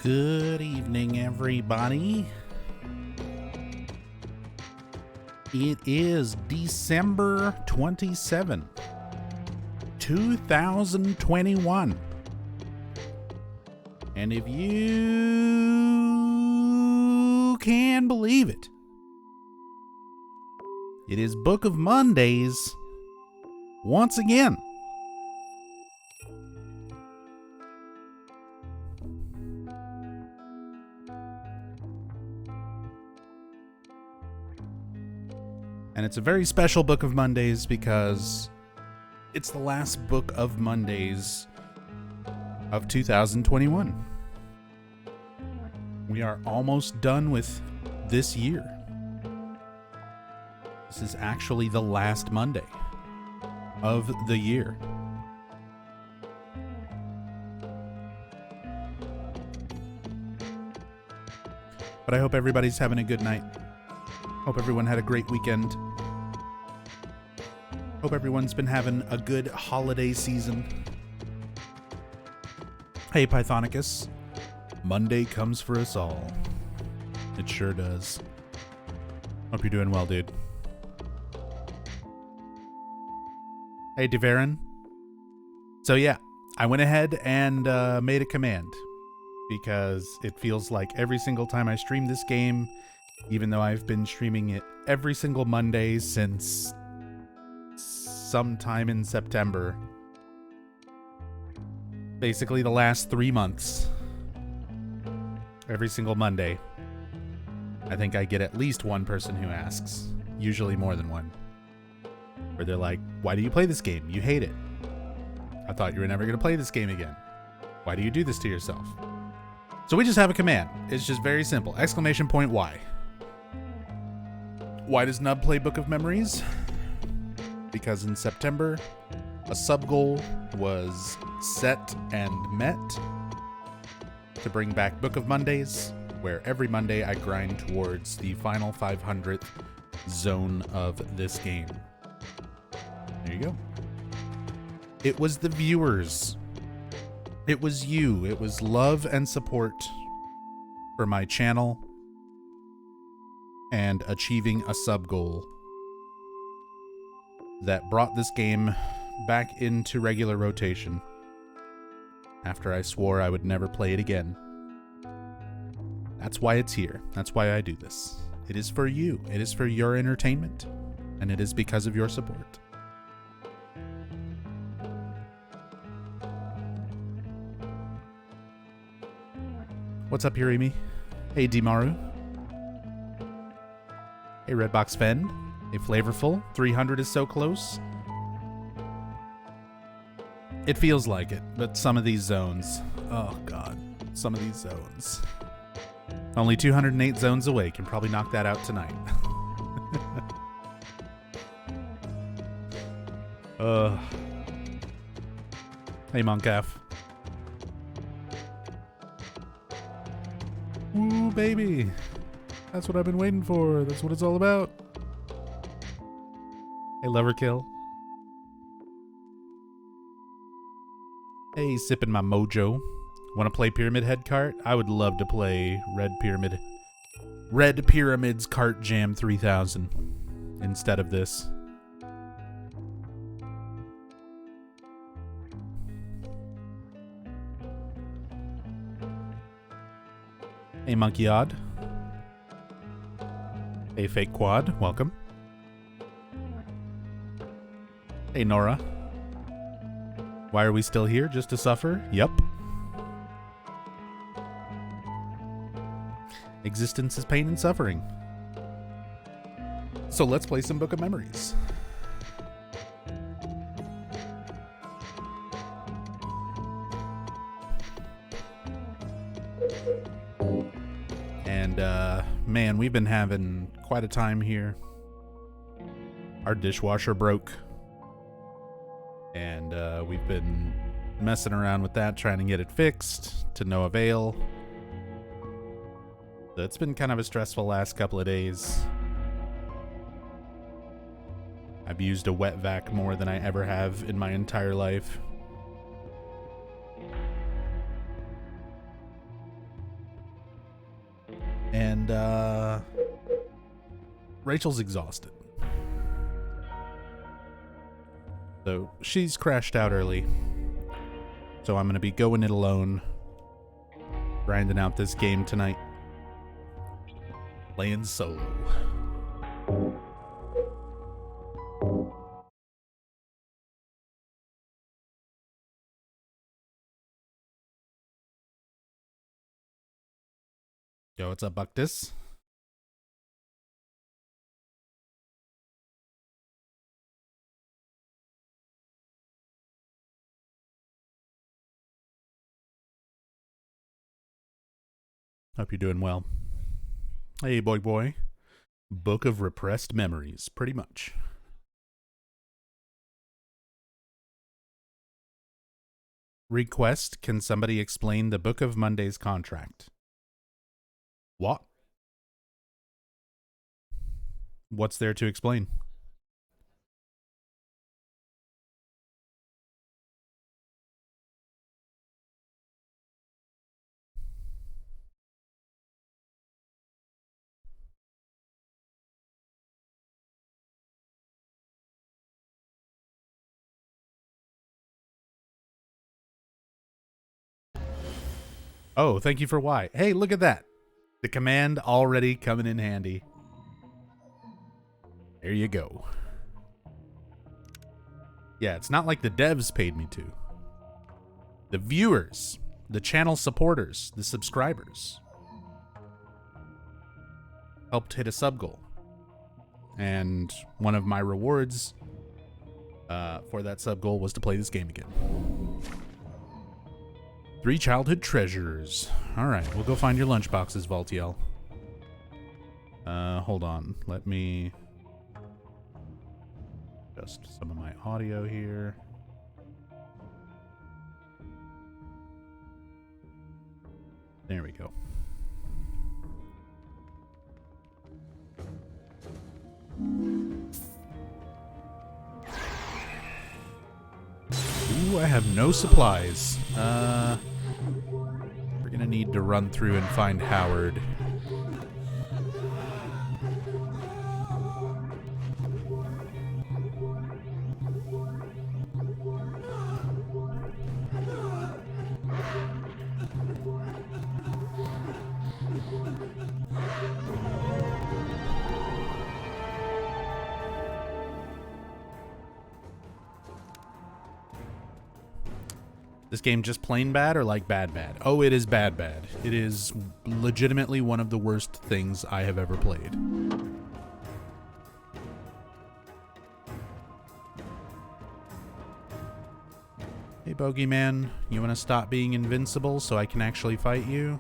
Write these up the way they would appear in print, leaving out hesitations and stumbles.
Good evening, everybody. It is December 27, 2021. And if you can believe it, it is Book of Mondays once again. And it's a very special Book of Mondays because it's the last Book of Mondays of 2021. We are almost done with this year. This is actually the last Monday of the year. But I hope everybody's having a good night. Hope everyone had a great weekend. Hope everyone's been having a good holiday season. Hey, Pythonicus. Monday comes for us all. It sure does. Hope you're doing well, dude. Hey, Devarin. So yeah, I went ahead and made a command because it feels like every single time I stream this game, even though I've been streaming it every single Monday since sometime in September, basically the last 3 months, every single Monday, I think I get at least one person who asks, usually more than one, where they're like, why do you play this game? You hate it. I thought you were never going to play this game again. Why do you do this to yourself? So we just have a command. It's just very simple. ! Why? Why does Nub play Book of Memories? Because in September, a sub-goal was set and met to bring back Book of Mondays, where every Monday I grind towards the final 500th zone of this game. There you go. It was the viewers. It was you. It was love and support for my channel and achieving a sub-goal that brought this game back into regular rotation after I swore I would never play it again. That's why it's here. That's why I do this. It is for you. It is for your entertainment. And it is because of your support. What's up, Yurimi? Hey, Dimaru. Hey, Redbox Fen. Hey, Flavorful. 300 is so close. It feels like it, but some of these zones... Oh, God. Some of these zones. Only 208 zones away. Can probably knock that out tonight. Hey, Monkaf. Woo, baby. That's what I've been waiting for. That's what it's all about. Hey, Loverkill. Hey, sipping my mojo. Want to play Pyramid Head Cart? I would love to play Red Pyramid's Cart Jam 3000 instead of this. Hey, Monkey Odd. Hey, Fake Quad. Welcome. Hey, Nora. Why are we still here? Just to suffer? Yup. Existence is pain and suffering. So let's play some Book of Memories. And, man, we've been having quite a time here. Our dishwasher broke. And we've been messing around with that, trying to get it fixed, to no avail. So it's been kind of a stressful last couple of days. I've used a wet vac more than I ever have in my entire life. And Rachel's exhausted. So she's crashed out early. So I'm going to be going it alone. Grinding out this game tonight. Playing solo. Yo, what's up, Buctus? Hope you're doing well. Hey, boy. Book of Repressed Memories, pretty much. Request, can somebody explain the Book of Monday's contract? What? What's there to explain? Oh, thank you for why. Hey, look at that. The command already coming in handy. There you go. Yeah, it's not like the devs paid me to. The viewers, the channel supporters, the subscribers helped hit a sub goal. And one of my rewards for that sub goal was to play this game again. 3 childhood treasures. All right, we'll go find your lunchboxes, Valtiel. Hold on. Let me adjust some of my audio here. There we go. Ooh, I have no supplies. We're gonna need to run through and find Howard. This game just plain bad or like bad? Oh, it is bad. It is legitimately one of the worst things I have ever played. Hey, Bogeyman, you want to stop being invincible so I can actually fight you?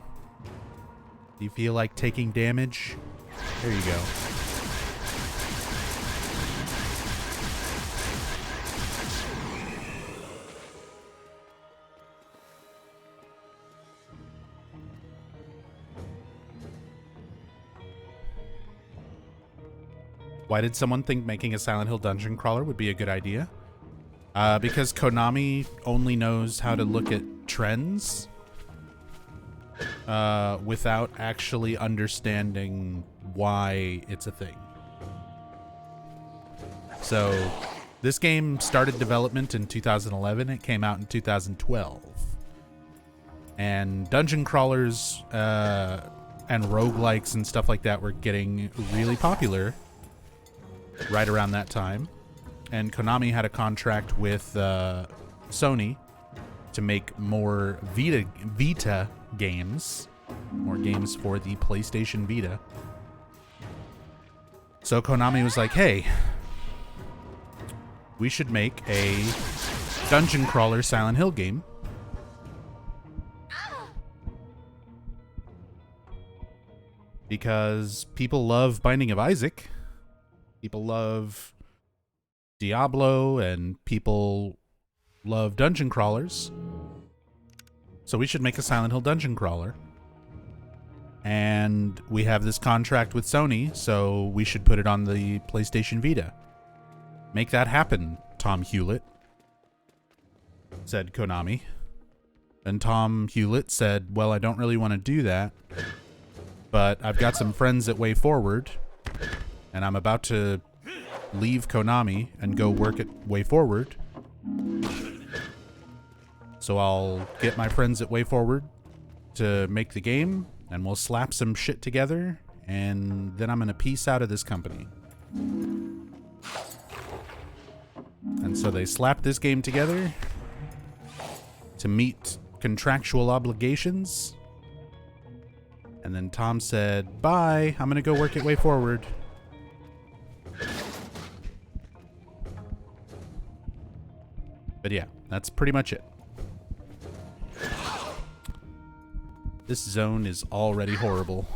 Do you feel like taking damage? There you go. Why did someone think making a Silent Hill dungeon crawler would be a good idea? Because Konami only knows how to look at trends without actually understanding why it's a thing. So this game started development in 2011. It came out in 2012. And dungeon crawlers and roguelikes and stuff like that were getting really popular right around that time. And Konami had a contract with Sony to make more Vita games, more games for the PlayStation Vita. So Konami was like, hey, we should make a dungeon crawler Silent Hill game. Because people love Binding of Isaac. People love Diablo, and people love dungeon crawlers. So we should make a Silent Hill dungeon crawler. And we have this contract with Sony, so we should put it on the PlayStation Vita. Make that happen, Tom Hewlett, said Konami. And Tom Hewlett said, well, I don't really want to do that, But I've got some friends at Way Forward, and I'm about to leave Konami and go work at Way Forward. So I'll get my friends at Way Forward to make the game, and we'll slap some shit together, and then I'm gonna peace out of this company. And so they slapped this game together to meet contractual obligations. And then Tom said, bye, I'm gonna go work at Way Forward. But yeah, that's pretty much it. This zone is already horrible.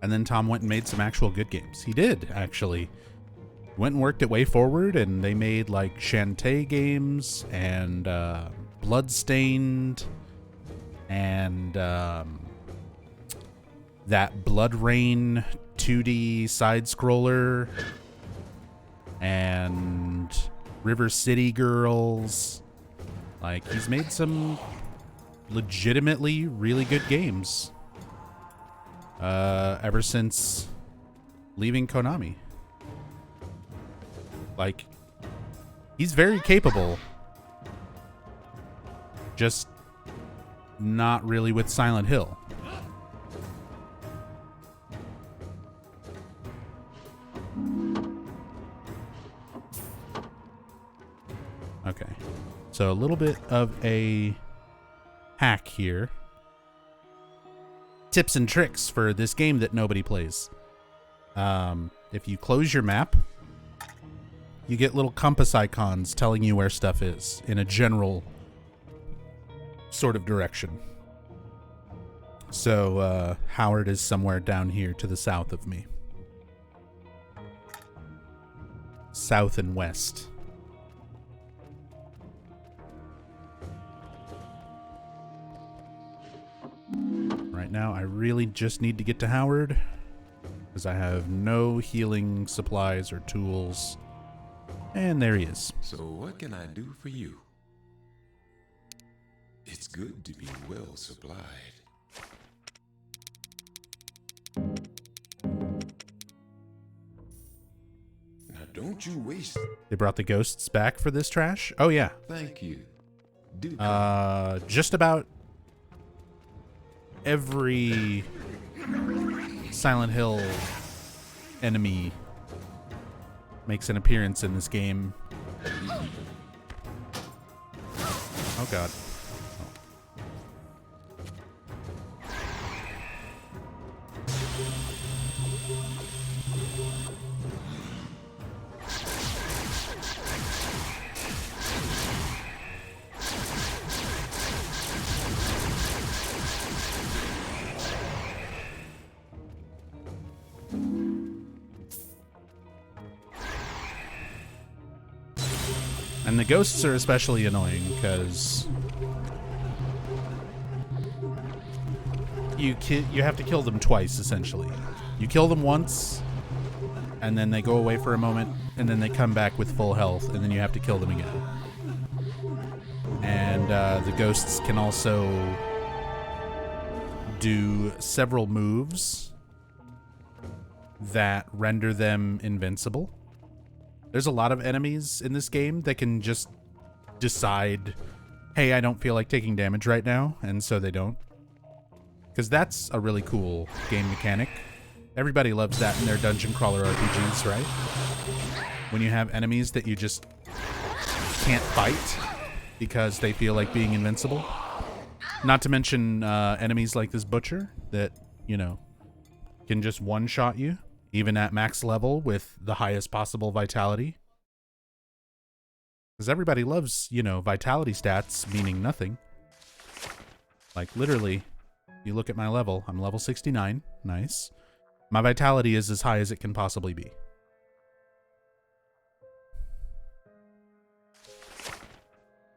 And then Tom went and made some actual good games. He did, actually. Went and worked at Way Forward, and they made like Shantae games and Bloodstained and that Blood Rain 2D side scroller and River City Girls. Like, he's made some legitimately really good games ever since leaving Konami. Like, he's very capable, just not really with Silent Hill. Okay, so a little bit of a hack here. Tips and tricks for this game that nobody plays. If you close your map, you get little compass icons telling you where stuff is in a general sort of direction. So Howard is somewhere down here to the south of me. South and west. Right now, I really just need to get to Howard because I have no healing supplies or tools. And there he is. So what can I do for you? It's good to be well supplied. Now don't you waste. They brought the ghosts back for this trash? Oh yeah. Thank you. Do just about every Silent Hill enemy makes an appearance in this game. Oh god. And the ghosts are especially annoying because you have to kill them twice, essentially. You kill them once, and then they go away for a moment, and then they come back with full health, and then you have to kill them again. And the ghosts can also do several moves that render them invincible. There's a lot of enemies in this game that can just decide, hey, I don't feel like taking damage right now, and so they don't. Because that's a really cool game mechanic. Everybody loves that in their dungeon crawler RPGs, right? When you have enemies that you just can't fight because they feel like being invincible. Not to mention enemies like this butcher that, you know, can just one-shot you. Even at max level with the highest possible vitality. Because everybody loves, you know, vitality stats meaning nothing. Like, literally, you look at my level. I'm level 69. Nice. My vitality is as high as it can possibly be.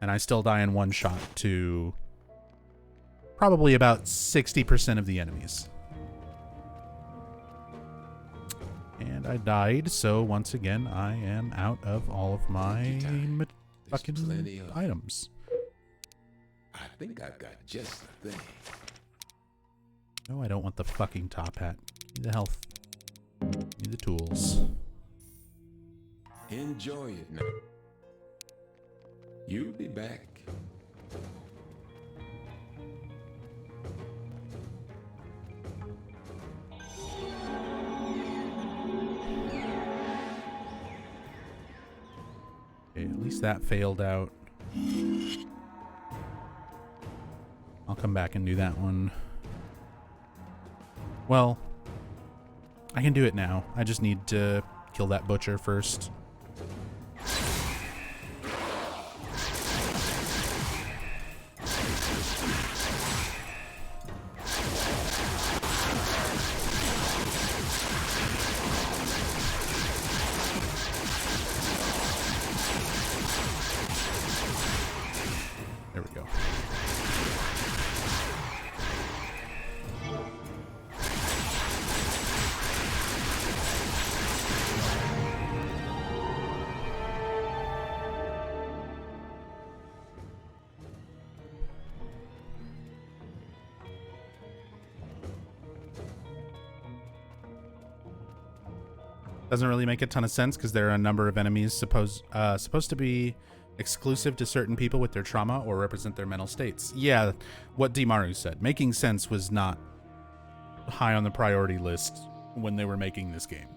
And I still die in one shot to probably about 60% of the enemies. And I died, so once again, I am out of all of my fucking plenty of- items. I think I've got just the thing. No, I don't want the fucking top hat. Give me the health. Give me the tools. Enjoy it now. You'll be back. Okay, at least that failed out. I'll come back and do that one. Well, I can do it now. I just need to kill that butcher first. There we go. Doesn't really make a ton of sense because there are a number of enemies supposed to be exclusive to certain people with their trauma or represent their mental states. Yeah, what Dimaru said. Making sense was not high on the priority list when they were making this game.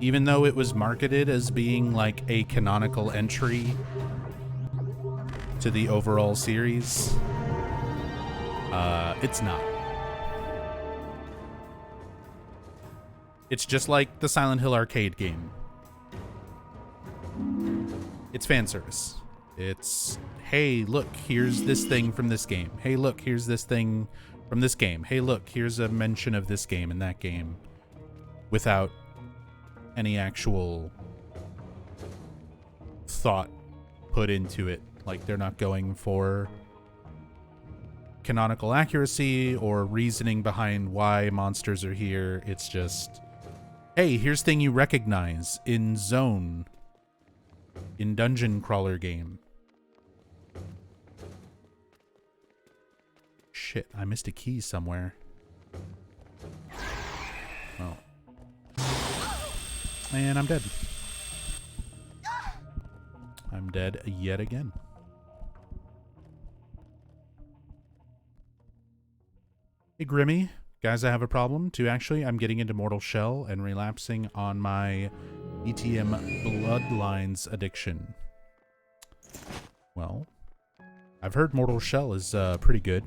Even though it was marketed as being like a canonical entry to the overall series, it's not. It's just like the Silent Hill arcade game. It's fan service. It's, hey, look, here's this thing from this game. Hey, look, here's this thing from this game. Hey, look, here's a mention of this game and that game, without any actual thought put into it. Like, they're not going for canonical accuracy or reasoning behind why monsters are here. It's just, hey, here's thing you recognize in Zone, in Dungeon Crawler game. Shit, I missed a key somewhere. Well. And I'm dead. I'm dead yet again. Hey, Grimmy. Guys, I have a problem too, actually. I'm getting into Mortal Shell and relapsing on my ETM Bloodlines addiction. Well, I've heard Mortal Shell is pretty good.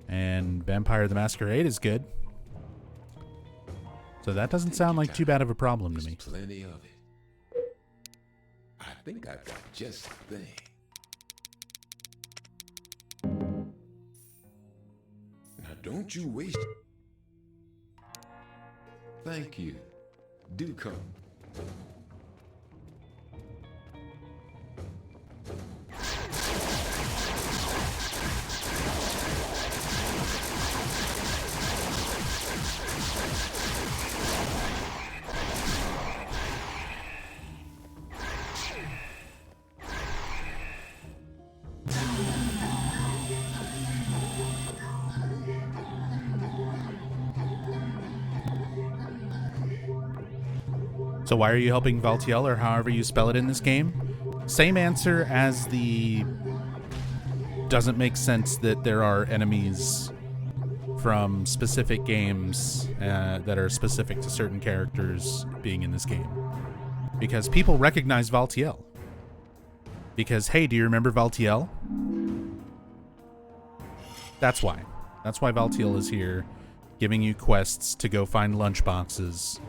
And Vampire the Masquerade is good. So that doesn't sound like too bad of a problem to me. Plenty of it. I think I've got just the thing. Now don't you waste. Thank you. Do come. So why are you helping Valtiel, or however you spell it in this game? Same answer as the doesn't make sense that there are enemies from specific games that are specific to certain characters being in this game. Because people recognize Valtiel. Because, hey, do you remember Valtiel? That's why. That's why Valtiel is here, giving you quests to go find lunchboxes.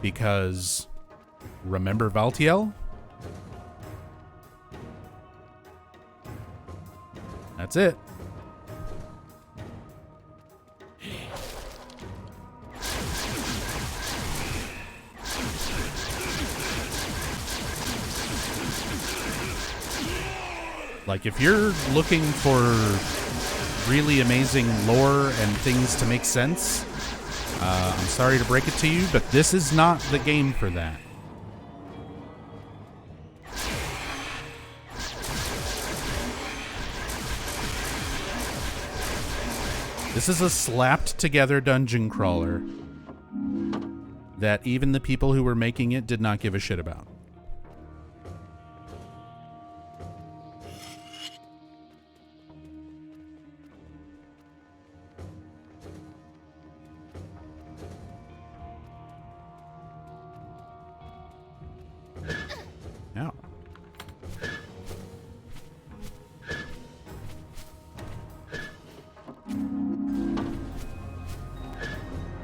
Because, remember Valtiel? That's it. Like, if you're looking for really amazing lore and things to make sense, I'm sorry to break it to you, but this is not the game for that. This is a slapped together dungeon crawler that even the people who were making it did not give a shit about. Now.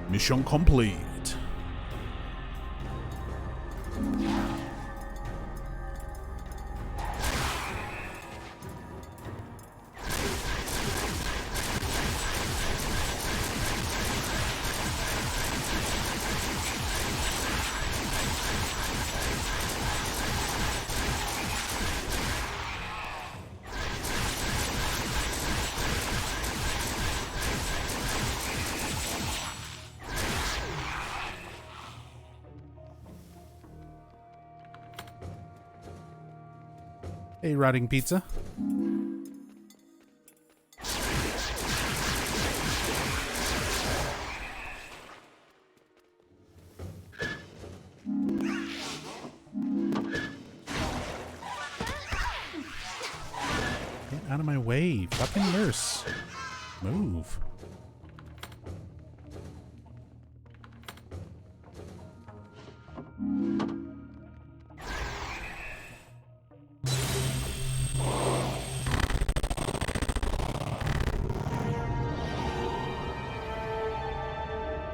Mission complete. Hey, rotting pizza. Get out of my way, fucking nurse. Move.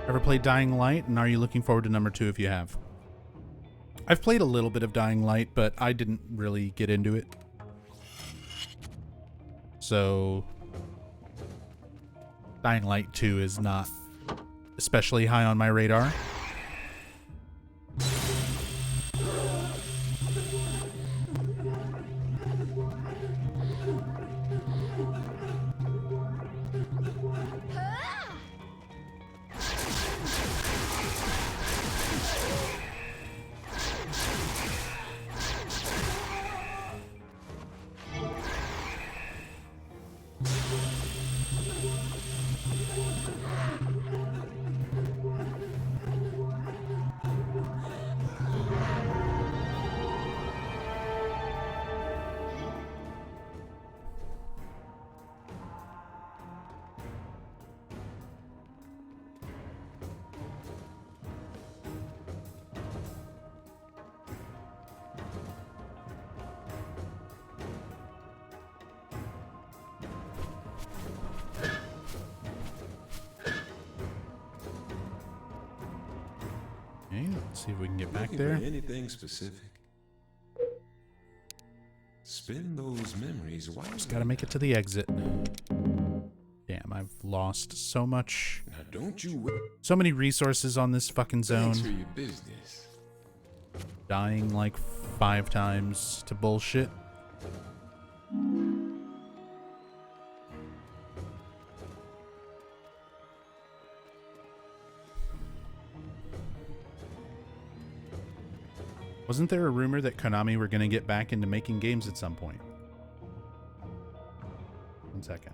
Ever played Dying Light, and are you looking forward to number 2 if you have? I've played a little bit of Dying Light, but I didn't really get into it. So, Dying Light 2 is not especially high on my radar. Okay, let's see if we can get back Looking there. for anything specific? Spin those memories wisely. Just gotta make it to the exit. Damn, I've lost so much. Now don't you wait. So many resources on this fucking zone. Thanks for your business. Dying like 5 times to bullshit. Wasn't there a rumor that Konami were going to get back into making games at some point? 1 second.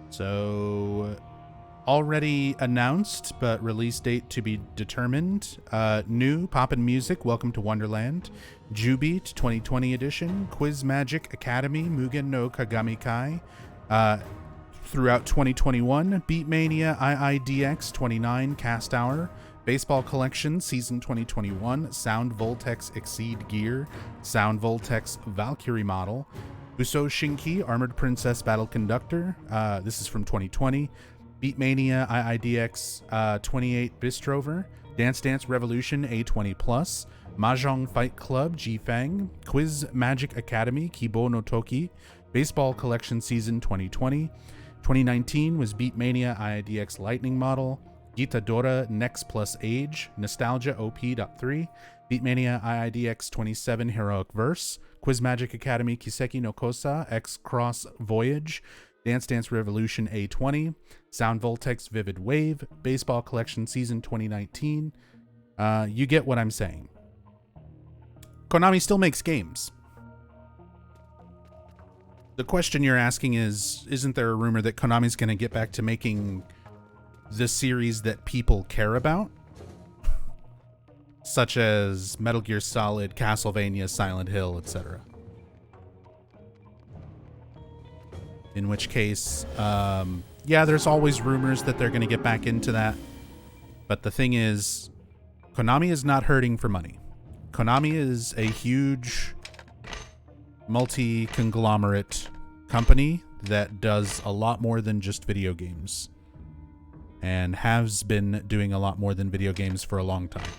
So, already announced, but release date to be determined. New Poppin' Music, Welcome to Wonderland. Jubeat 2020 edition. Quiz Magic Academy, Mugen no Kagami Kai. Throughout 2021, Beatmania IIDX 29 Cast Hour. Baseball Collection Season 2021. Sound Voltex Exceed Gear. Sound Voltex Valkyrie Model. Uso Shinki Armored Princess Battle Conductor. This is from 2020. Beatmania IIDX 28 Bistrover. Dance Dance Revolution A20+. Mahjong Fight Club, Jifang, Quiz Magic Academy, Kibo no Toki, Baseball Collection Season 2020. 2019 was Beatmania IIDX Lightning Model, Gitadora Next Plus Age, Nostalgia OP.3, Beatmania IIDX 27 Heroic Verse, Quiz Magic Academy Kiseki no Kosa X Cross Voyage, Dance Dance Revolution A20, Sound Voltex Vivid Wave, Baseball Collection Season 2019. You get what I'm saying. Konami still makes games. The question you're asking is, isn't there a rumor that Konami's going to get back to making the series that people care about? Such as Metal Gear Solid, Castlevania, Silent Hill, etc. In which case, yeah, there's always rumors that they're going to get back into that. But the thing is, Konami is not hurting for money. Konami is a huge multi-conglomerate company that does a lot more than just video games. And has been doing a lot more than video games for a long time.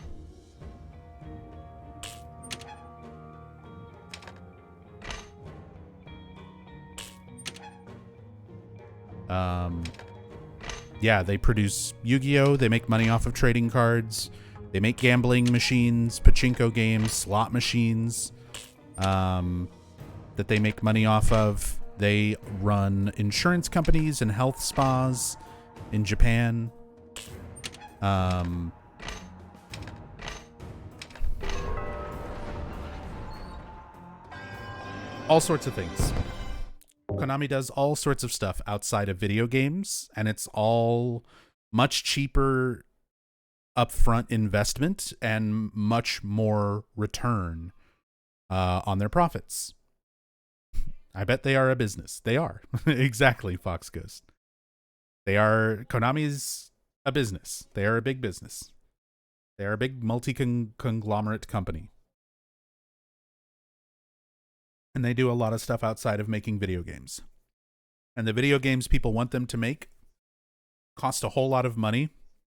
Yeah, they produce Yu-Gi-Oh! They make money off of trading cards. They make gambling machines, pachinko games, slot machines that they make money off of. They run insurance companies and health spas in Japan. All sorts of things. Konami does all sorts of stuff outside of video games, and it's all much cheaper upfront investment and much more return on their profits. I bet they are a business. They are. Exactly, Fox Ghost. They are. Konami's a business. They are a big business. They are a big multi-conglomerate company. And they do a lot of stuff outside of making video games. And the video games people want them to make cost a whole lot of money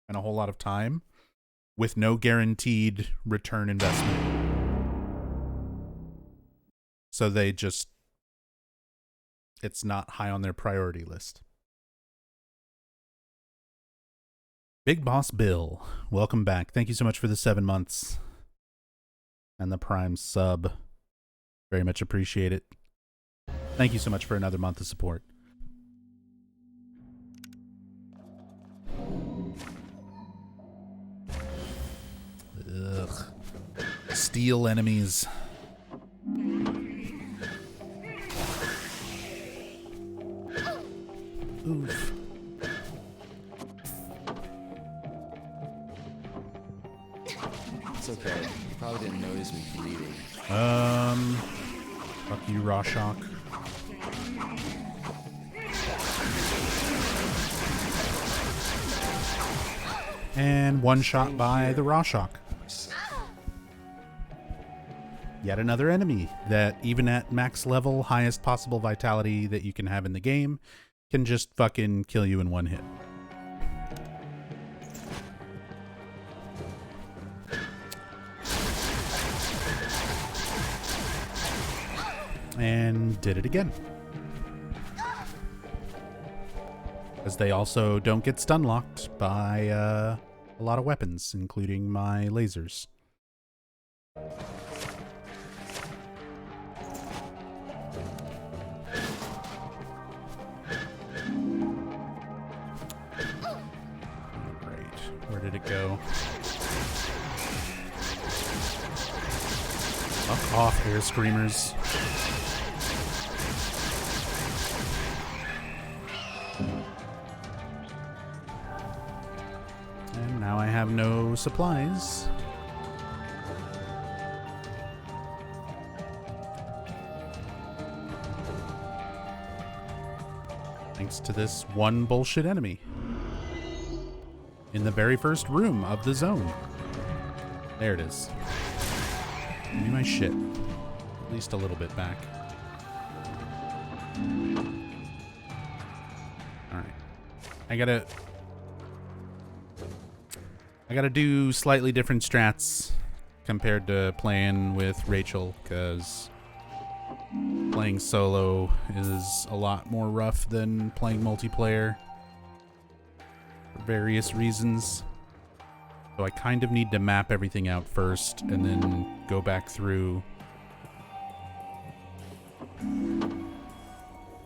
and a whole lot of time with no guaranteed return investment. So they just, it's not high on their priority list. Big Boss Bill, welcome back. Thank you so much for the 7 months and the Prime sub. Very much appreciate it. Thank you so much for another month of support. Ugh. Steel enemies. Oof. It's okay. You probably didn't notice me bleeding. Fuck you, Rorschach. And one shot by the Rorschach. Yet another enemy that, even at max level, highest possible vitality that you can have in the game, can just fucking kill you in one hit. And did it again. As they also don't get stun locked by a lot of weapons, including my lasers. Great. Where did it go? Fuck off, air screamers. And now I have no supplies. Thanks to this one bullshit enemy. In the very first room of the zone. There it is. Give me my shit. At least a little bit back. Alright. I gotta do slightly different strats compared to playing with Rachel, because playing solo is a lot more rough than playing multiplayer for various reasons. So I kind of need to map everything out first and then go back through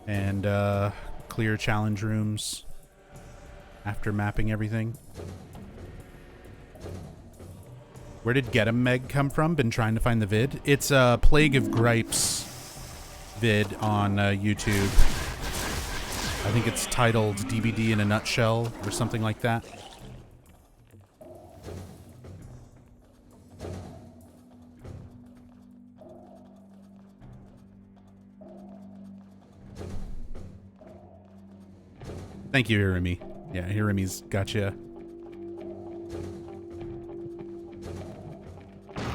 and clear challenge rooms after mapping everything. Where did Get 'em Meg come from? Been trying to find the vid. It's a Plague of Gripes vid on YouTube. I think it's titled DBD in a Nutshell or something like that. Thank you, Hirumi. Yeah, Hirumi's gotcha.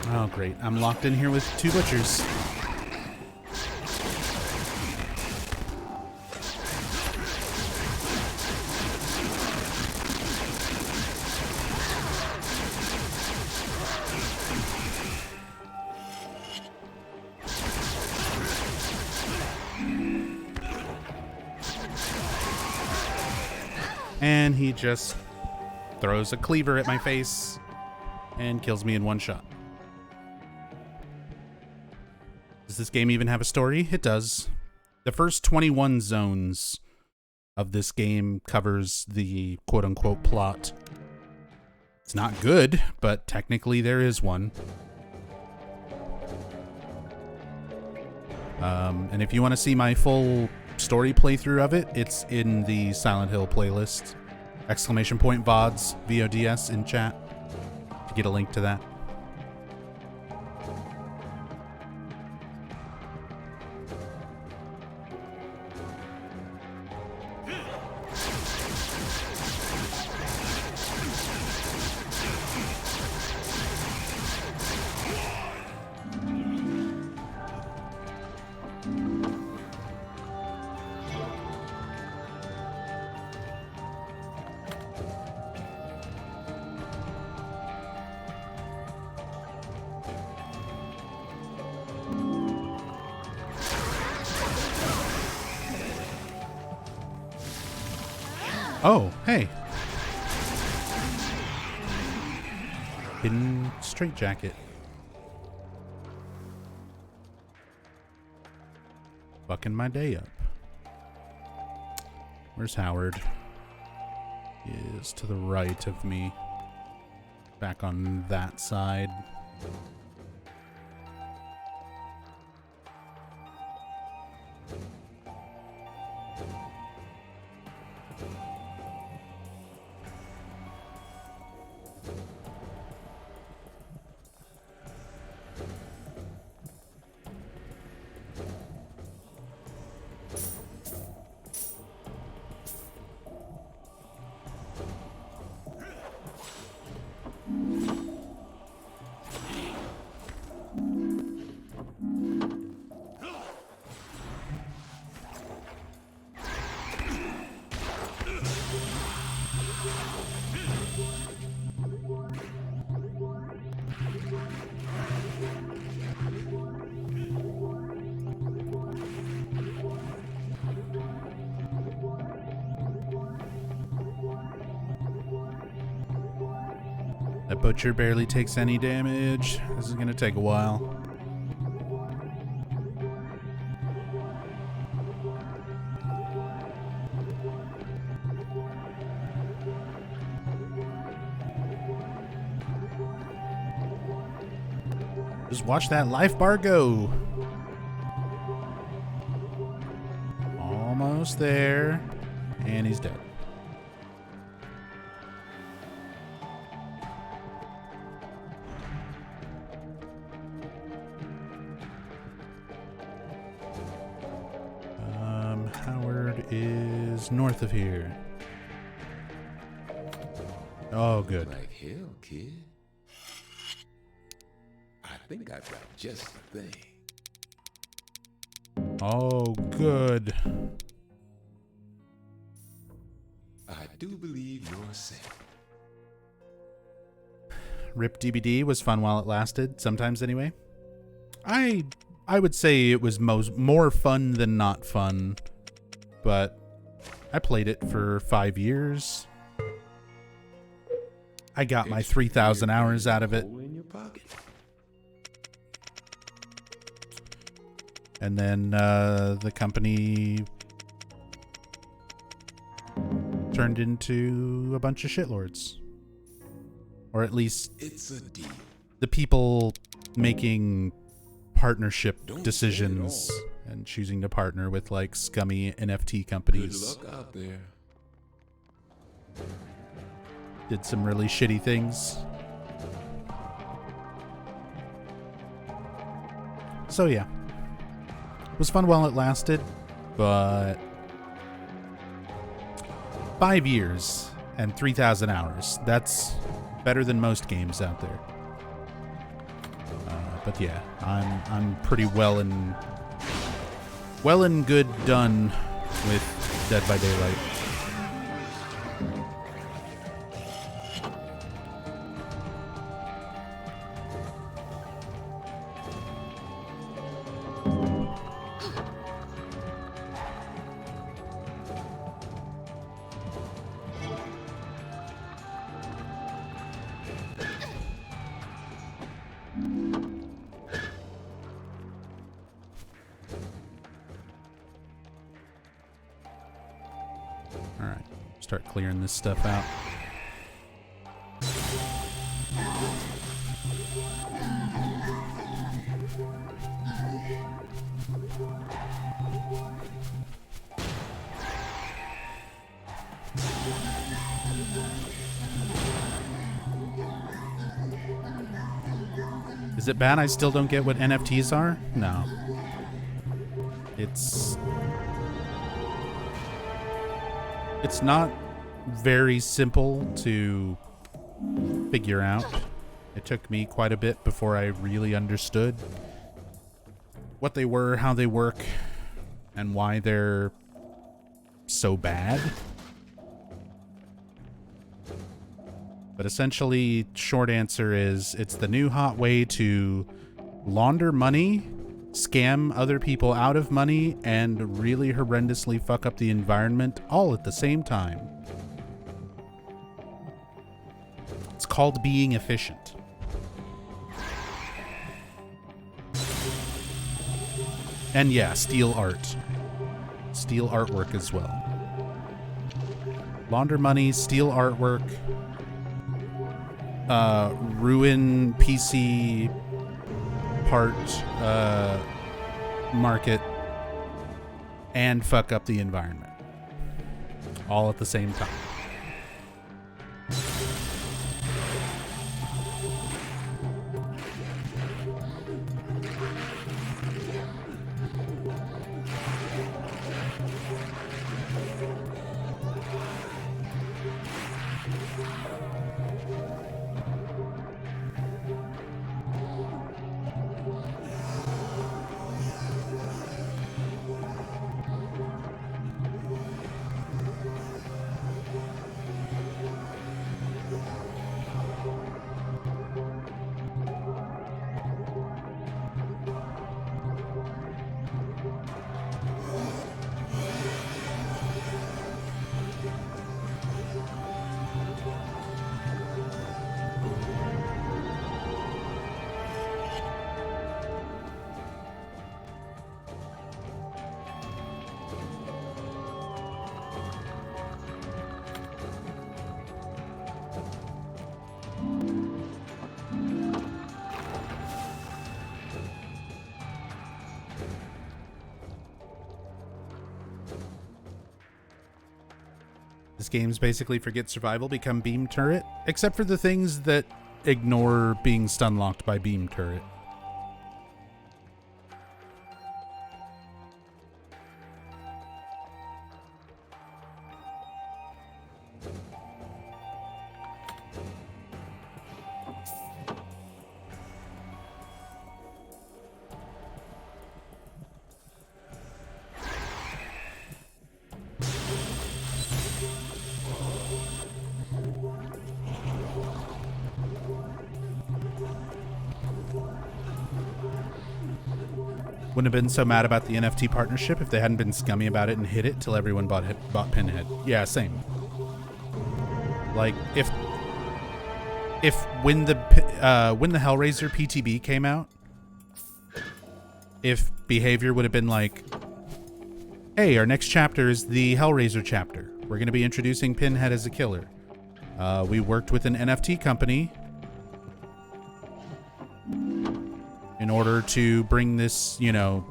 Oh, great. I'm locked in here with two butchers. And he just throws a cleaver at my face and kills me in one shot. Does this game even have a story? It does. The first 21 zones of this game covers the quote-unquote plot. It's not good, but technically there is one. And if you want to see my full story playthrough of it, it's in the Silent Hill playlist. Exclamation point VODs, VODS in chat to get a link to that. Oh, hey. Hidden straitjacket. Fucking my day up. Where's Howard? He is to the right of me. Back on that side. That butcher barely takes any damage. This is gonna take a while. Just watch that life bar go. Almost there. And he's dead. Howard is north of here. Oh, good. Like hell, kid. I think I've got just the thing. Oh, good. I do believe you're safe. RIP DBD was fun while it lasted, sometimes anyway. I would say it was more fun than not fun, but I played it for 5 years. I got my 3,000 hours out of it. And then the company turned into a bunch of shitlords. Or at least It's a deal. the people making partnership decisions and choosing to partner with like scummy NFT Good companies luck out there. did some really shitty things. So yeah, it was fun while it lasted, but 5 years and 3,000 hours, that's better than most games out there. But yeah, I'm pretty well and good done with Dead by Daylight. Alright, start clearing this stuff out. Is it bad I still don't get what NFTs are? No. It's not very simple to figure out. It took me quite a bit before I really understood what they were, how they work, and why they're so bad. But essentially, short answer is it's the new hot way to launder money, scam other people out of money, and really horrendously fuck up the environment all at the same time. It's called being efficient. And yeah, steal art. Steal artwork as well. Launder money, steal artwork, ruin PC part market, and fuck up the environment. All at the same time. This game's basically forget survival, become beam turret, except for the things that ignore being stun locked by beam turret. Wouldn't have been so mad about the NFT partnership if they hadn't been scummy about it and hid it till everyone bought Pinhead. Yeah, same. Like if when the Hellraiser PTB came out, if Behavior would have been like, hey, our next chapter is the Hellraiser chapter. We're going to be introducing Pinhead as a killer. We worked with an NFT company in order to bring this, you know,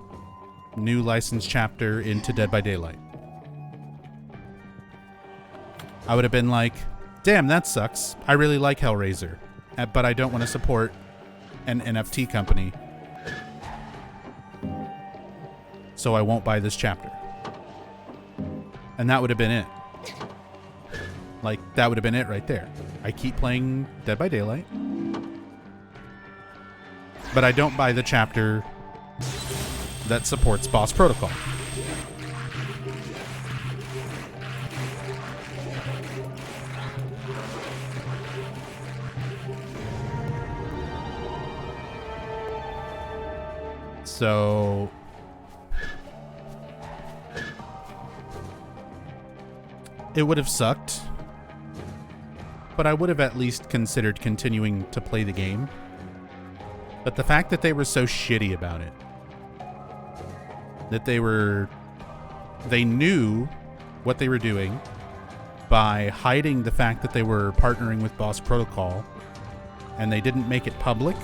new licensed chapter into Dead by Daylight. I would have been like, damn, that sucks. I really like Hellraiser, but I don't want to support an NFT company, so I won't buy this chapter. And that would have been it. Like, that would have been it right there. I keep playing Dead by Daylight, but I don't buy the chapter that supports Boss Protocol. So it would have sucked, but I would have at least considered continuing to play the game. But the fact that they were so shitty about it, that they knew what they were doing by hiding the fact that they were partnering with Boss Protocol, and they didn't make it public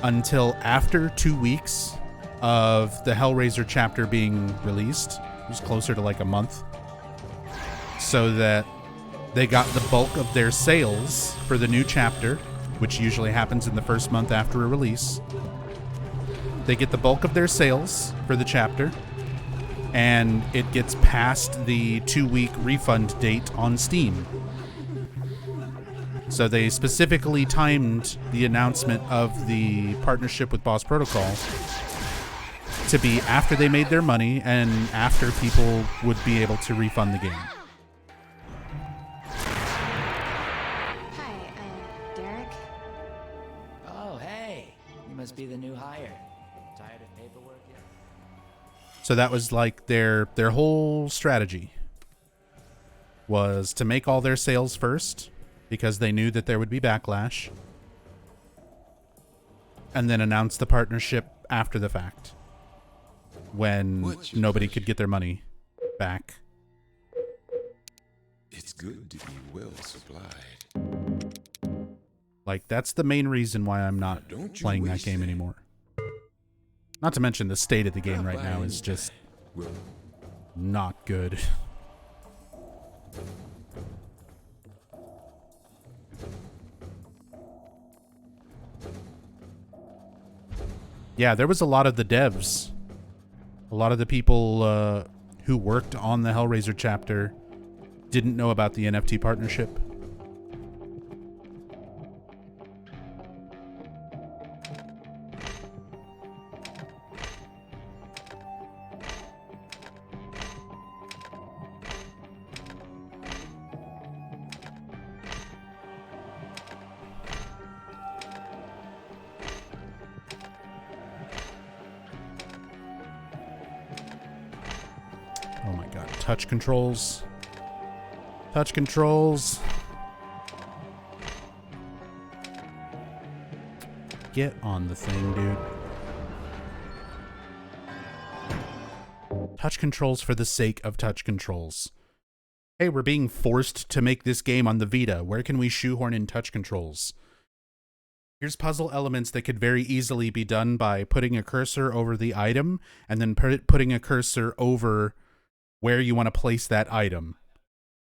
until after 2 weeks of the Hellraiser chapter being released. It was closer to like a month. So that they got the bulk of their sales for the new chapter, which usually happens in the first month after a release. They get the bulk of their sales for the chapter, and it gets past the 2-week refund date on Steam. So they specifically timed the announcement of the partnership with Boss Protocol to be after they made their money and after people would be able to refund the game. Hi, Derek? Oh, hey. You must be the new hire. Tired of paperwork yet? So that was like their whole strategy was to make all their sales first, because they knew that there would be backlash, and then announce the partnership after the fact when nobody could get their money back. It's good to be well supplied. Like, that's the main reason why I'm not playing that game anymore. Not to mention the state of the game right now is just not good. Yeah, there was a lot of the devs, a lot of the people who worked on the Hellraiser chapter didn't know about the NFT partnership. Oh my god, touch controls. Touch controls. Get on the thing, dude. Touch controls for the sake of touch controls. Hey, we're being forced to make this game on the Vita. Where can we shoehorn in touch controls? Here's puzzle elements that could very easily be done by putting a cursor over the item and then putting a cursor over where you want to place that item.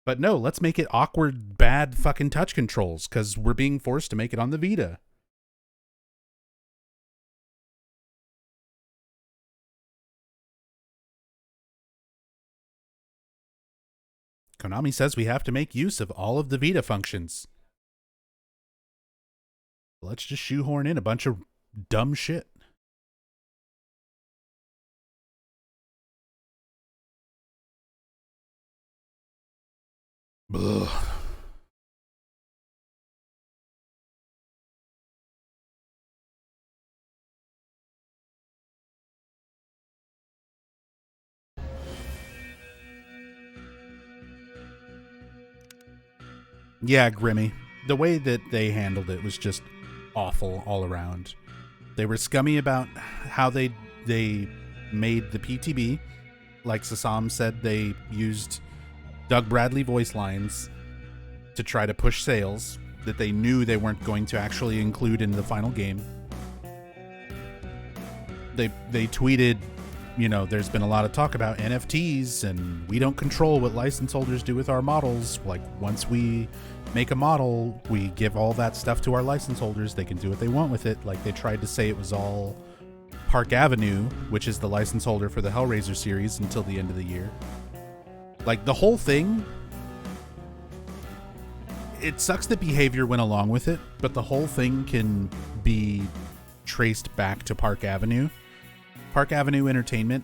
But no, let's make it awkward, bad fucking touch controls because we're being forced to make it on the Vita. Konami says we have to make use of all of the Vita functions. Let's just shoehorn in a bunch of dumb shit. Ugh. Yeah, Grimmy. The way that they handled it was just awful all around. They were scummy about how they made the PTB. Like Sassam said, they used Doug Bradley voice lines to try to push sales that they knew they weren't going to actually include in the final game. They tweeted, you know, there's been a lot of talk about NFTs and we don't control what license holders do with our models. Like, once we make a model, we give all that stuff to our license holders. They can do what they want with it. Like, they tried to say it was all Park Avenue, which is the license holder for the Hellraiser series until the end of the year. Like, the whole thing, it sucks that behavior went along with it, but the whole thing can be traced back to Park Avenue. Park Avenue Entertainment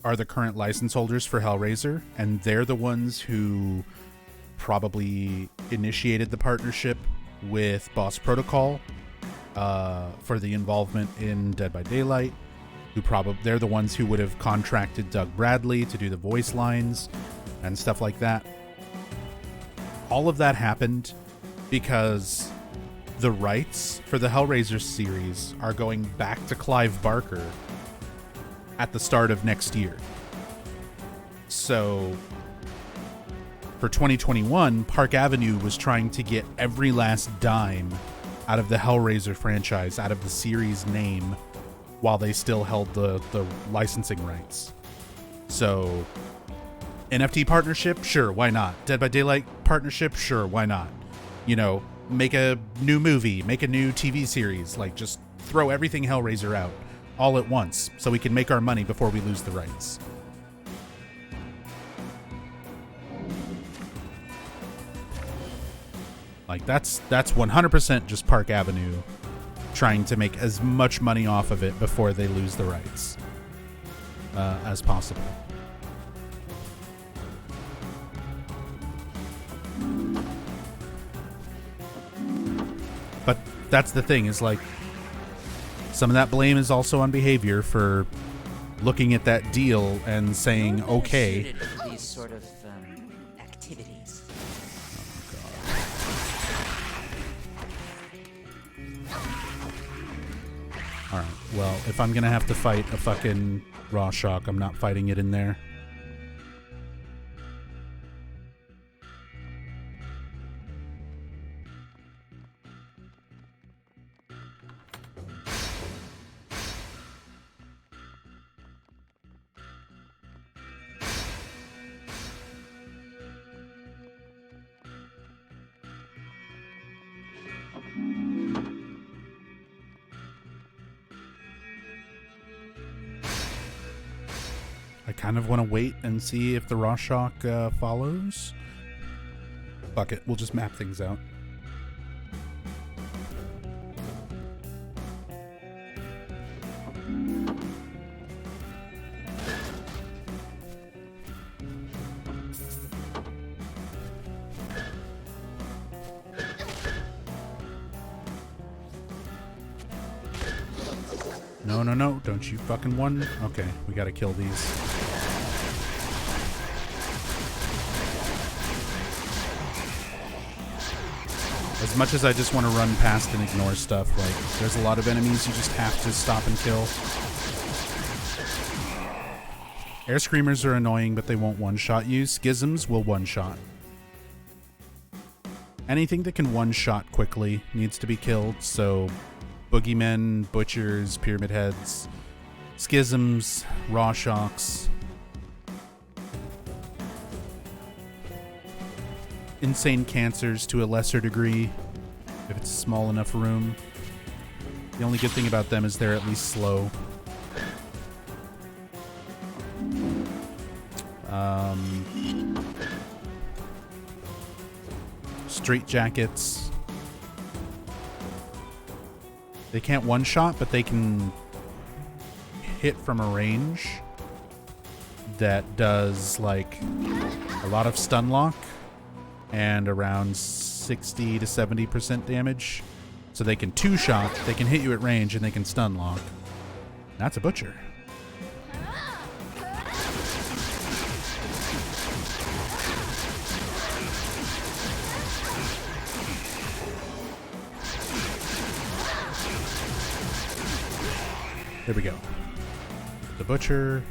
are the current license holders for Hellraiser, and they're the ones who probably initiated the partnership with Boss Protocol for the involvement in Dead by Daylight. They're the ones who would have contracted Doug Bradley to do the voice lines and stuff like that. All of that happened because the rights for the Hellraiser series are going back to Clive Barker at the start of next year. So for 2021, Park Avenue was trying to get every last dime out of the Hellraiser franchise, out of the series name, while they still held the licensing rights. So NFT partnership, sure, why not? Dead by Daylight partnership, sure, why not? You know, make a new movie, make a new TV series, like just throw everything Hellraiser out all at once so we can make our money before we lose the rights. Like, that's 100% just Park Avenue trying to make as much money off of it before they lose the rights as possible. But that's the thing, is like, some of that blame is also on behavior for looking at that deal and saying, okay. These sort of activities. Alright, well, if I'm gonna have to fight a fucking Raw Shock, I'm not fighting it in there. I kind of want to wait and see if the Raw Shock follows. Fuck it, we'll just map things out. No, don't you fucking one. Okay, we gotta kill these. As much as I just want to run past and ignore stuff, like, there's a lot of enemies you just have to stop and kill. Air Screamers are annoying, but they won't one-shot you. Schisms will one-shot. Anything that can one-shot quickly needs to be killed, so Boogeymen, Butchers, Pyramid Heads, Schisms, Raw Shocks, Insane Cancers to a lesser degree, if it's a small enough room. The only good thing about them is they're at least slow. Straight Jackets. They can't one-shot, but they can hit from a range that does, like, a lot of stun lock and around 60 to 70% damage. So they can two-shot, they can hit you at range, and they can stun lock. That's a Butcher. There we go. The butcher.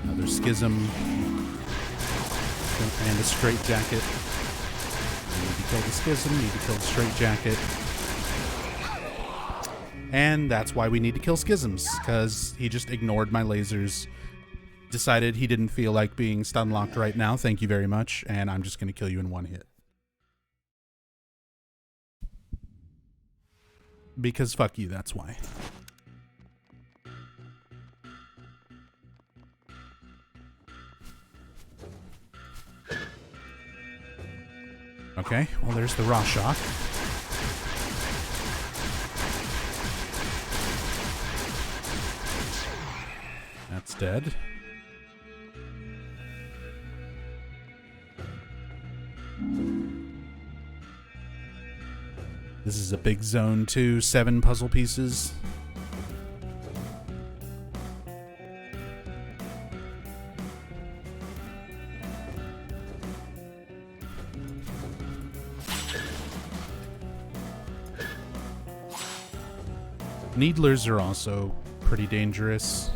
Another schism. And a straitjacket. Need to kill the schism, need to kill the straitjacket. And that's why we need to kill schisms, because he just ignored my lasers, decided he didn't feel like being stun locked right now, thank you very much, and I'm just going to kill you in one hit. Because fuck you, that's why. Okay, well there's the Rorschach. That's dead. This is a big zone too, 7 puzzle pieces. Needlers are also pretty dangerous.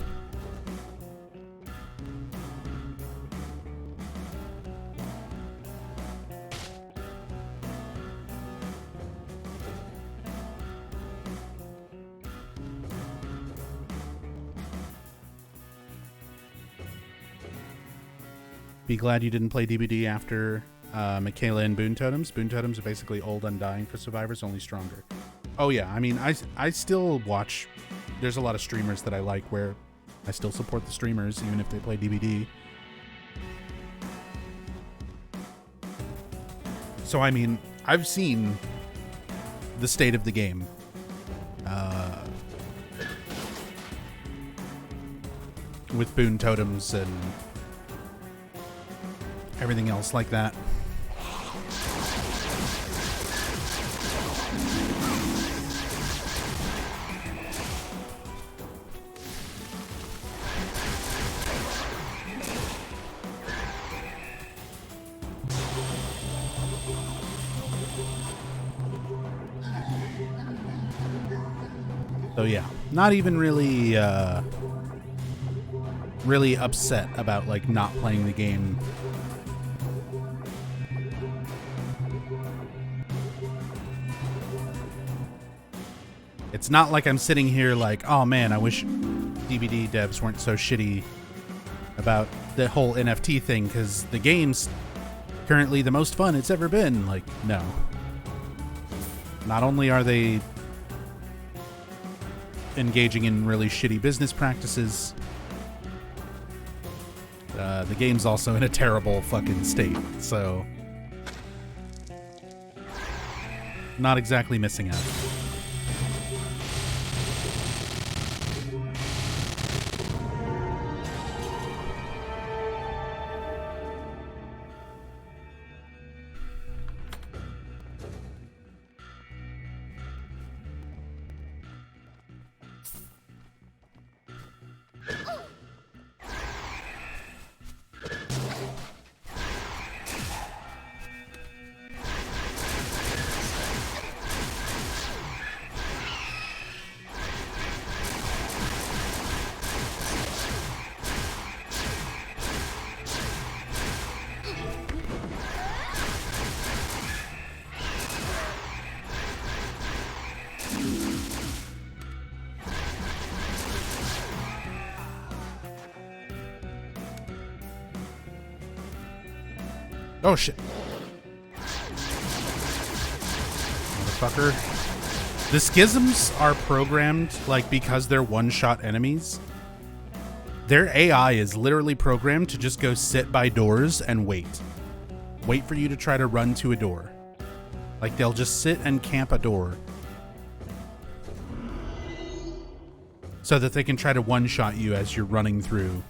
Be glad you didn't play DBD after Michaela and Boon Totems. Boon Totems are basically old Undying for survivors, only stronger. Oh yeah, I mean, I still watch. There's a lot of streamers that I like where I still support the streamers even if they play DBD. So I mean, I've seen the state of the game. With Boon Totems and everything else like that. So yeah, not even really really upset about like not playing the game. It's not like I'm sitting here like, oh man, I wish DBD devs weren't so shitty about the whole NFT thing, because the game's currently the most fun it's ever been. Like, no. Not only are they engaging in really shitty business practices, the game's also in a terrible fucking state, so not exactly missing out. Oh shit. Motherfucker. The schisms are programmed, like, because they're one-shot enemies. Their AI is literally programmed to just go sit by doors and wait. Wait for you to try to run to a door. Like, they'll just sit and camp a door so that they can try to one-shot you as you're running through.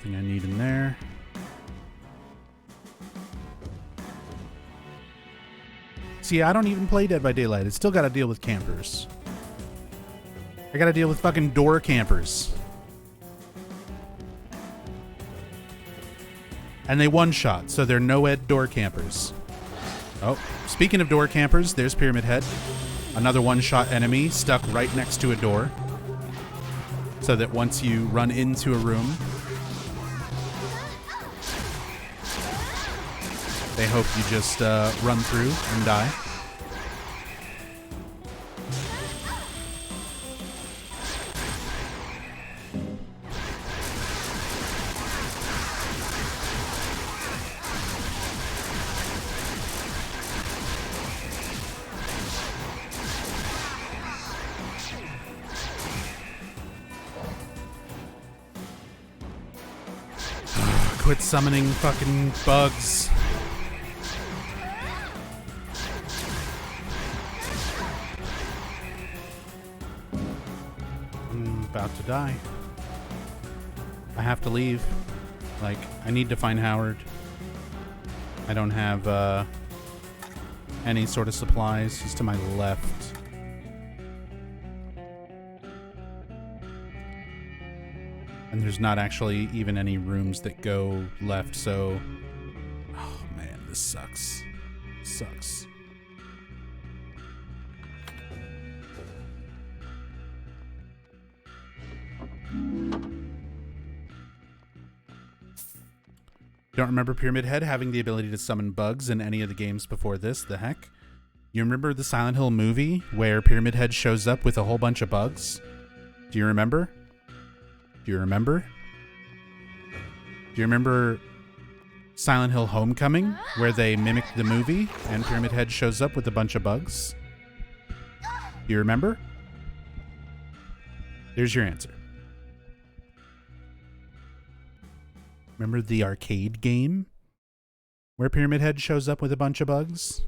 Nothing I need in there. See, I don't even play Dead by Daylight. It's still got to deal with campers. I got to deal with fucking door campers. And they one-shot, so they're no-ed door campers. Oh, speaking of door campers, there's Pyramid Head. Another one-shot enemy stuck right next to a door. So that once you run into a room, they hope you just run through and die. Quit summoning fucking bugs. I'm about to die. I have to leave. Like, I need to find Howard. I don't have any sort of supplies. He's to my left. And there's not actually even any rooms that go left, so... Oh man, this sucks. Sucks. Don't remember Pyramid Head having the ability to summon bugs in any of the games before this? The heck? You remember the Silent Hill movie where Pyramid Head shows up with a whole bunch of bugs? Do you remember? Do you remember? Do you remember Silent Hill Homecoming, where they mimic the movie and Pyramid Head shows up with a bunch of bugs? Do you remember? Here's your answer. Remember the arcade game where Pyramid Head shows up with a bunch of bugs?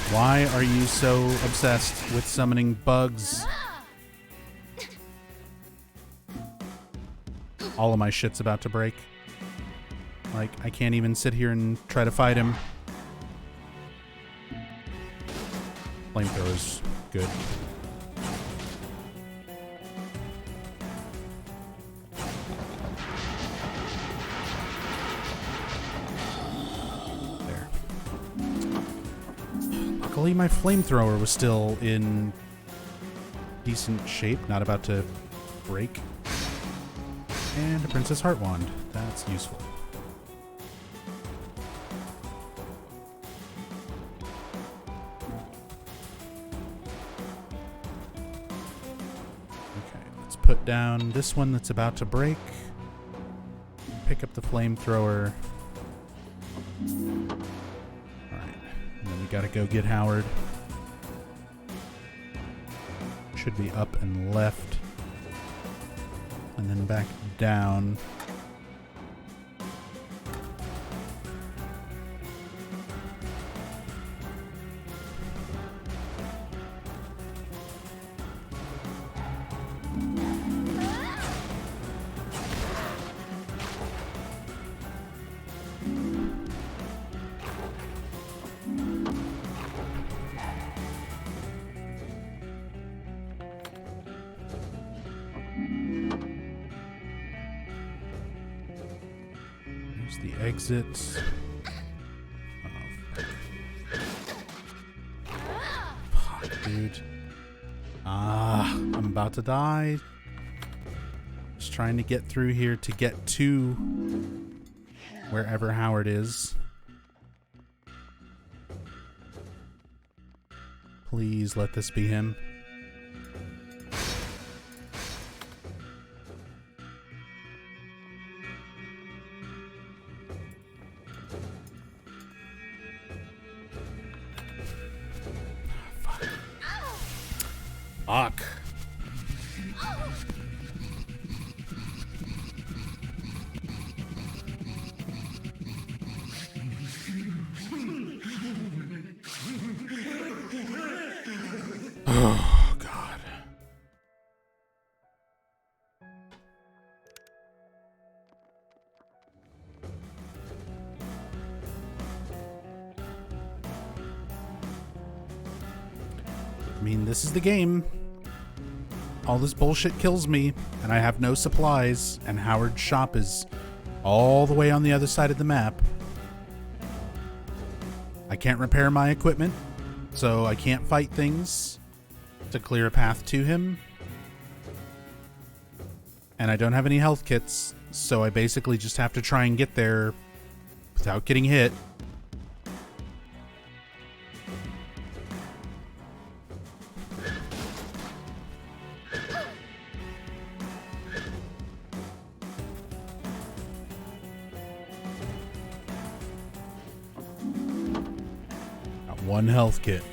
Why are you so obsessed with summoning bugs? All of my shit's about to break. Like, I can't even sit here and try to fight him. Flamethrower's good. Luckily, my flamethrower was still in decent shape, not about to break. And a Princess Heart Wand. That's useful. Okay, let's put down this one that's about to break. Pick up the flamethrower. Gotta go get Howard. Should be up and left. And then back down. The exit. Oh. Fuck, dude. I'm about to die. Just trying to get through here to get to wherever Howard is. Please let this be him. Fuck. Oh, God. I mean, this is the game. All this bullshit kills me, and I have no supplies, and Howard's shop is all the way on the other side of the map. I can't repair my equipment, so I can't fight things to clear a path to him. And I don't have any health kits, so I basically just have to try and get there without getting hit. Got one health kit.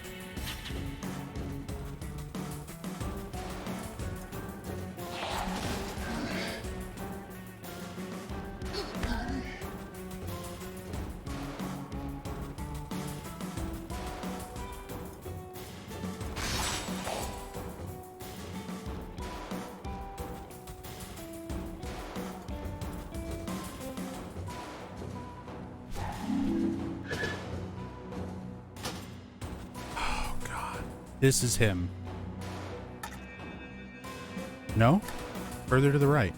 This is him. No? Further to the right.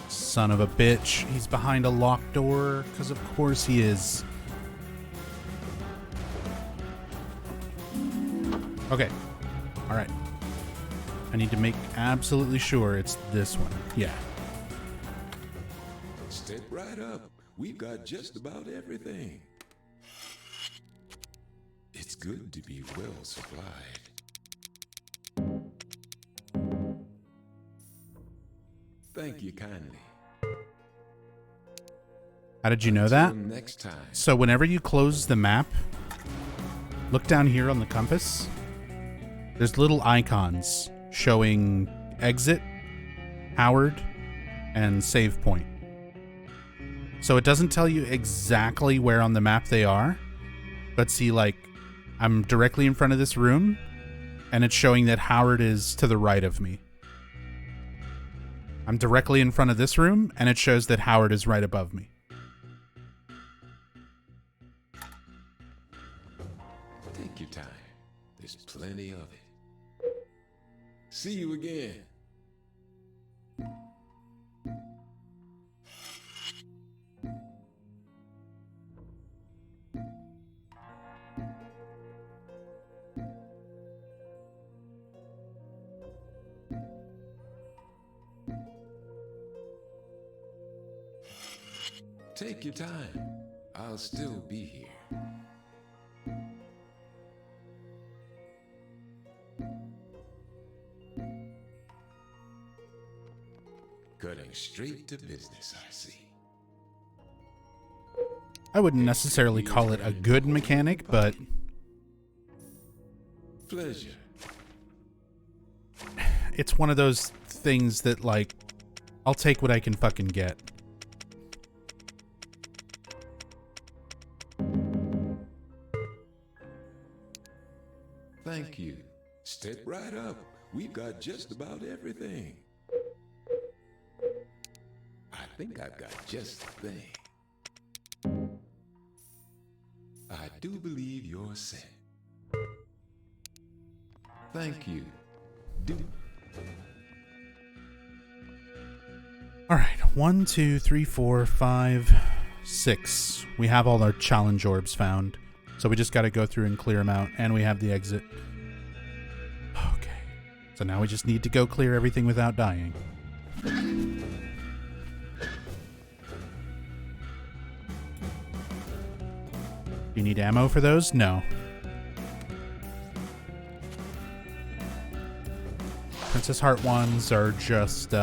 Son of a bitch. He's behind a locked door, because of course he is. Okay. Alright. I need to make absolutely sure it's this one. Yeah. Step right up. We've got just about everything. It's good to be well supplied. Thank you kindly. How did you know that? Until next time. So whenever you close the map, look down here on the compass. There's little icons showing exit, Howard, and save point. So it doesn't tell you exactly where on the map they are, but see, like, I'm directly in front of this room, and it's showing that Howard is to the right of me. I'm directly in front of this room, and it shows that Howard is right above me. Take your time. There's plenty of it. See you again. Take your time. I'll still be here. Cutting straight to business, I see. I wouldn't necessarily call it a good mechanic, but Pleasure. it's one of those things that, like, I'll take what I can fucking get. Thank you. Step right up. We've got just about everything. I think I've got just the thing. I do believe you're set. Thank you. All right, 1, 2, 3, 4, 5, 6. We have all our challenge orbs found. So we just got to go through and clear them out, and we have the exit. Okay. So now we just need to go clear everything without dying. You need ammo for those? No. Princess Heart ones are just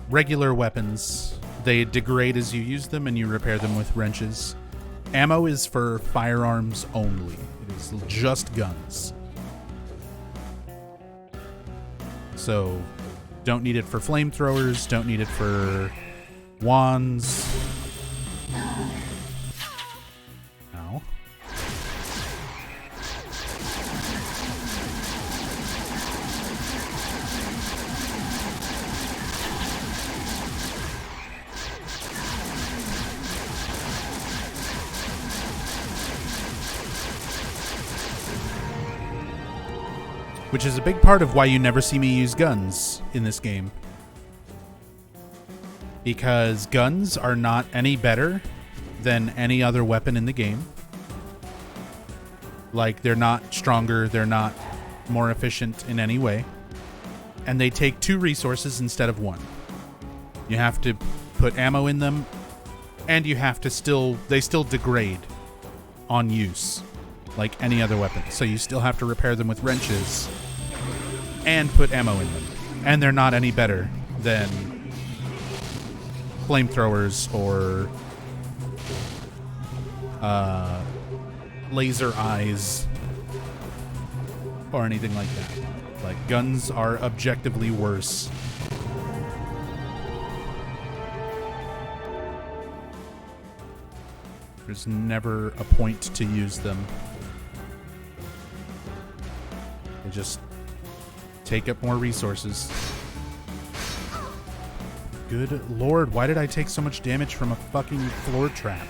regular weapons. They degrade as you use them, and you repair them with wrenches. Ammo is for firearms only. It is just guns. So, don't need it for flamethrowers, don't need it for wands. No. Which is a big part of why you never see me use guns in this game. Because guns are not any better than any other weapon in the game. Like, they're not stronger, they're not more efficient in any way. And they take 2 resources instead of 1. You have to put ammo in them, and you have to they still degrade on use, like any other weapon. So you still have to repair them with wrenches and put ammo in them. And they're not any better than flamethrowers or laser eyes or anything like that. Like, guns are objectively worse. There's never a point to use them. They just take up more resources. Good lord, why did I take so much damage from a fucking floor trap?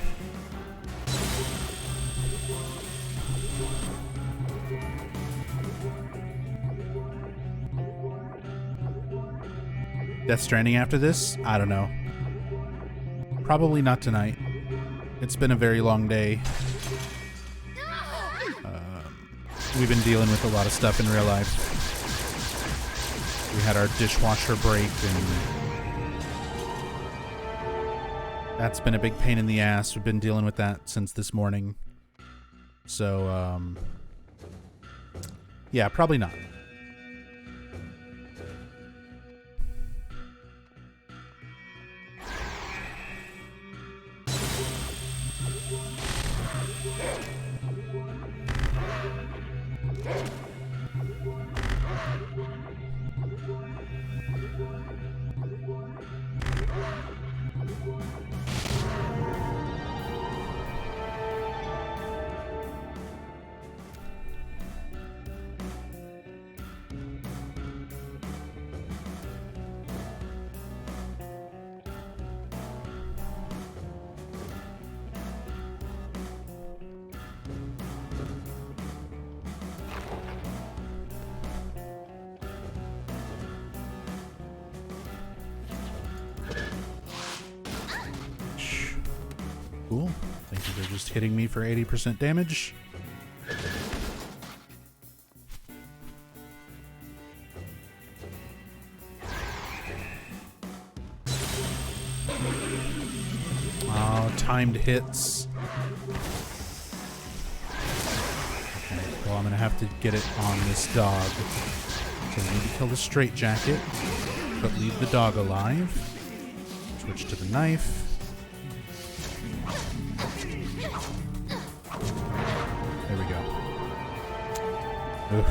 Death Stranding after this? I don't know. Probably not tonight. It's been a very long day. We've been dealing with a lot of stuff in real life. We had our dishwasher break, and that's been a big pain in the ass. We've been dealing with that since this morning. So, yeah, probably not. Cool. Thank you for just hitting me for 80% damage. Oh, timed hits. Okay, well, I'm gonna have to get it on this dog. So I need to kill the straitjacket, but leave the dog alive. Switch to the knife. There we go. Oof.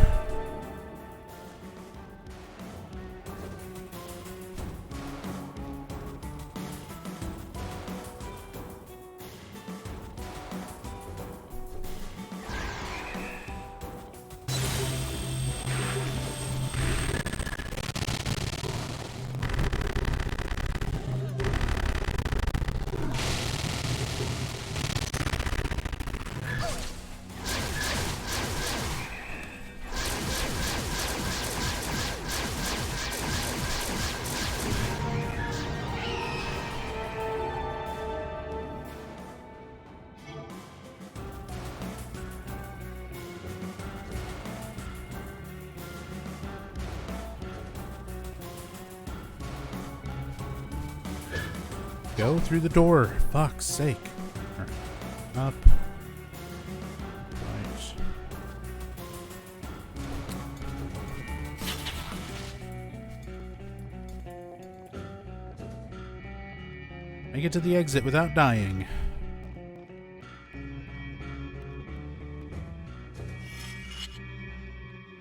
Go through the door. Fuck's sake. All right. Up. Right. Make it to the exit without dying.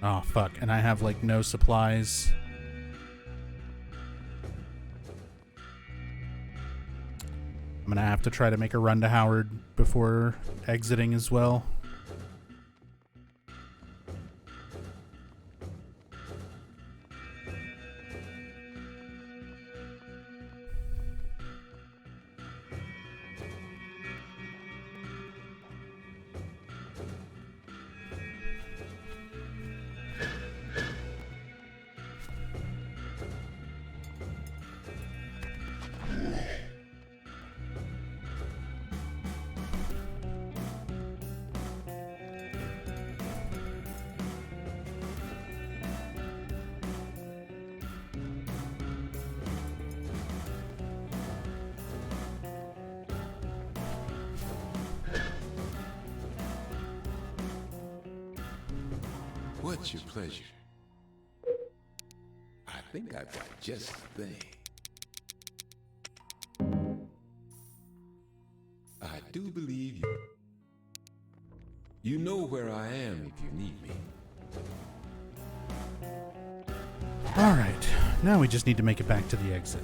Oh, fuck. And I have, like, no supplies. I'm gonna have to try to make a run to Howard before exiting as well. What's your pleasure? I think I've got just the thing. I do believe you. You know where I am if you need me. Alright, now we just need to make it back to the exit.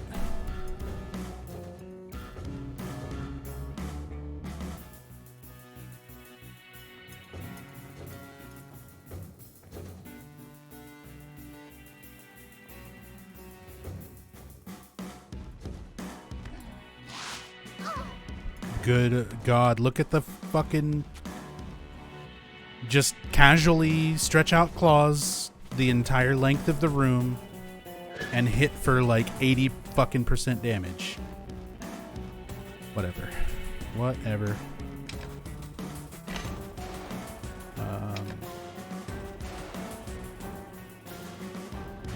Good God, look at the fucking... Just casually stretch out claws the entire length of the room and hit for like 80 fucking % damage. Whatever. Whatever.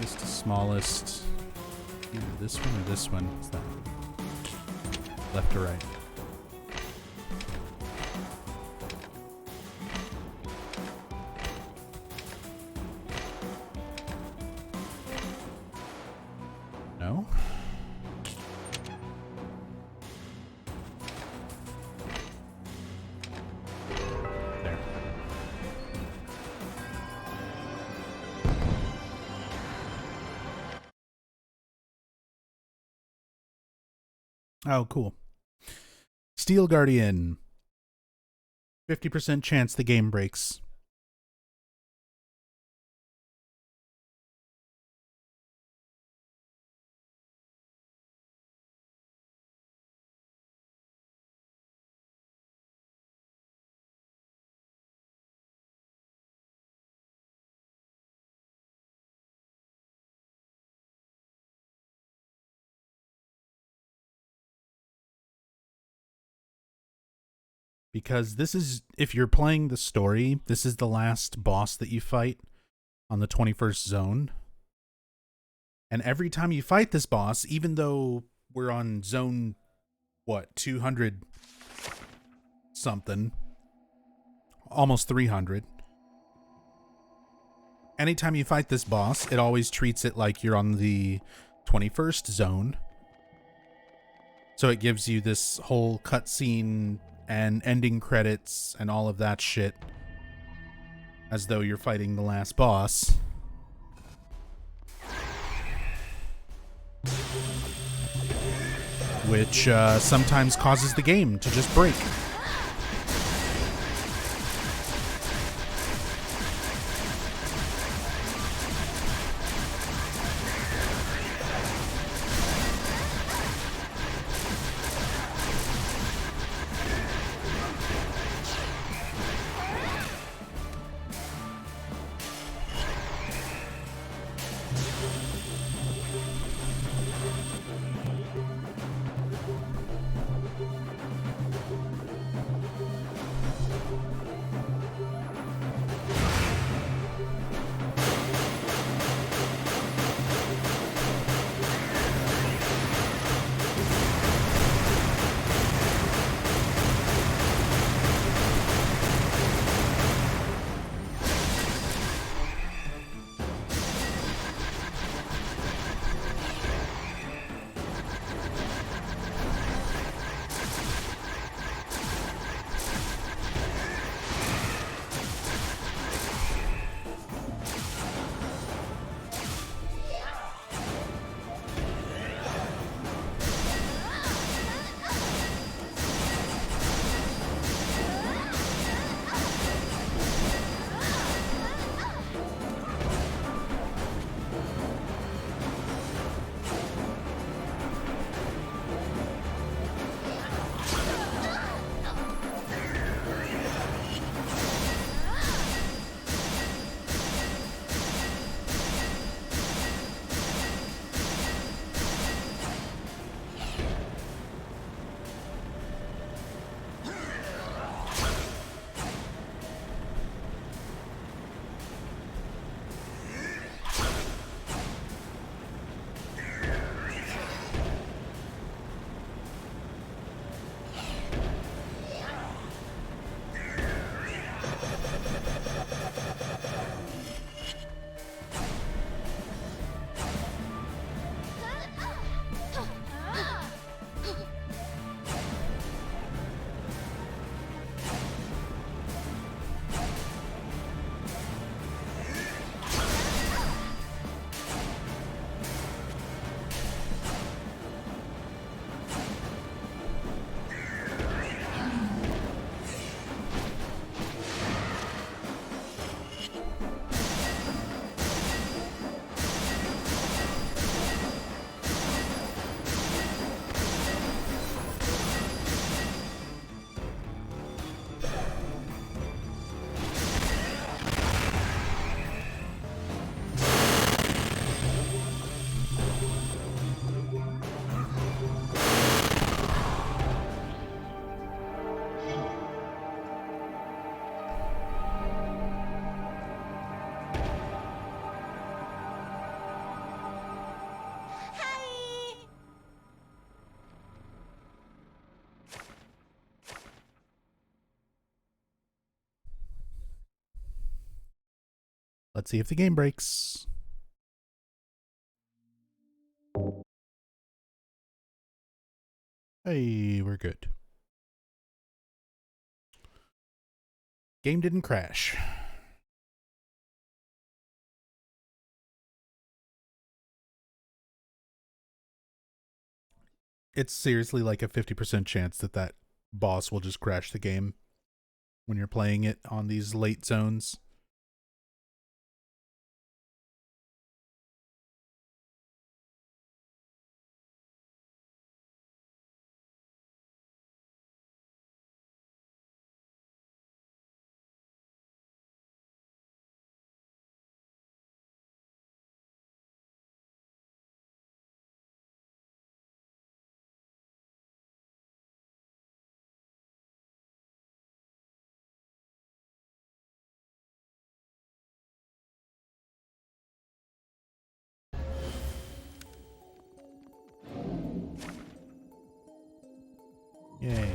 It's the smallest. Either this one or this one. What's that? Left or right? No? There. Oh, cool. Steel Guardian. 50% chance the game breaks. Because this is, if you're playing the story, this is the last boss that you fight on the 21st zone. And every time you fight this boss, even though we're on zone, 200 something, almost 300. Anytime you fight this boss, it always treats it like you're on the 21st zone. So it gives you this whole cutscene and ending credits and all of that shit as though you're fighting the last boss. Which sometimes causes the game to just break. Let's see if the game breaks. Hey, we're good. Game didn't crash. It's seriously like a 50% chance that that boss will just crash the game when you're playing it on these late zones. Yay.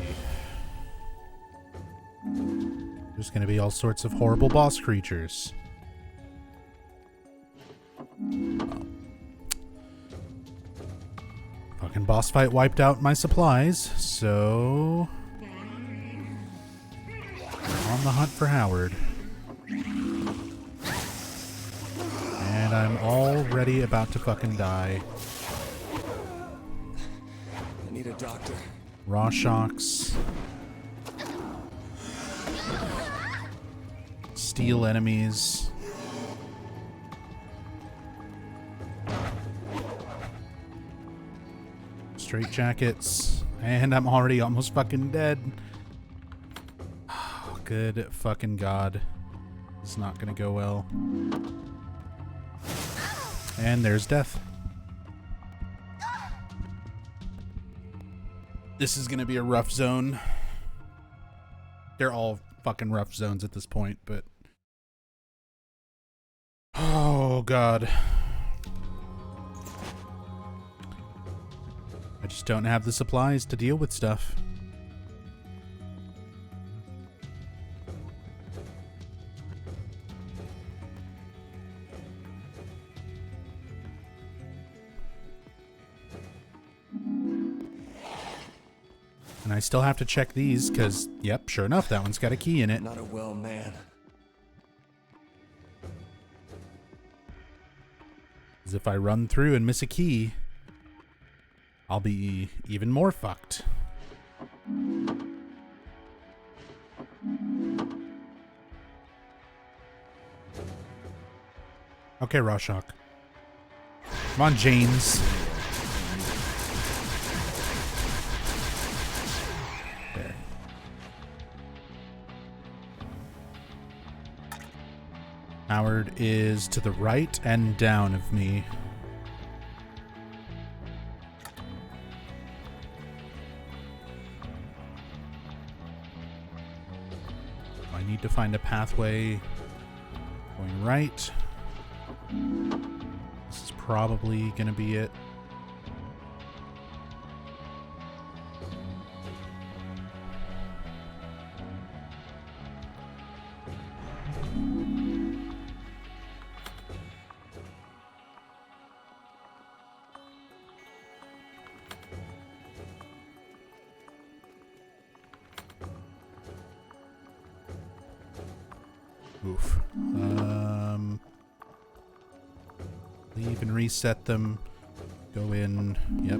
There's gonna be all sorts of horrible boss creatures. Fucking boss fight wiped out my supplies, so... on the hunt for Howard. And I'm already about to fucking die. I need a doctor. Raw shocks. Steel enemies. Straight jackets. And I'm already almost fucking dead. Oh, good fucking God. This is not gonna go well. And there's death. This is gonna be a rough zone. They're all fucking rough zones at this point, but... oh, God. I just don't have the supplies to deal with stuff. And I still have to check these, because, yep, sure enough, that one's got a key in it. Not a well man. Because if I run through and miss a key, I'll be even more fucked. Okay, Rorschach. Come on, James. There. Howard is to the right and down of me. I need to find a pathway going right. This is probably going to be it. Oof. Leave and reset them. Go in. Yep.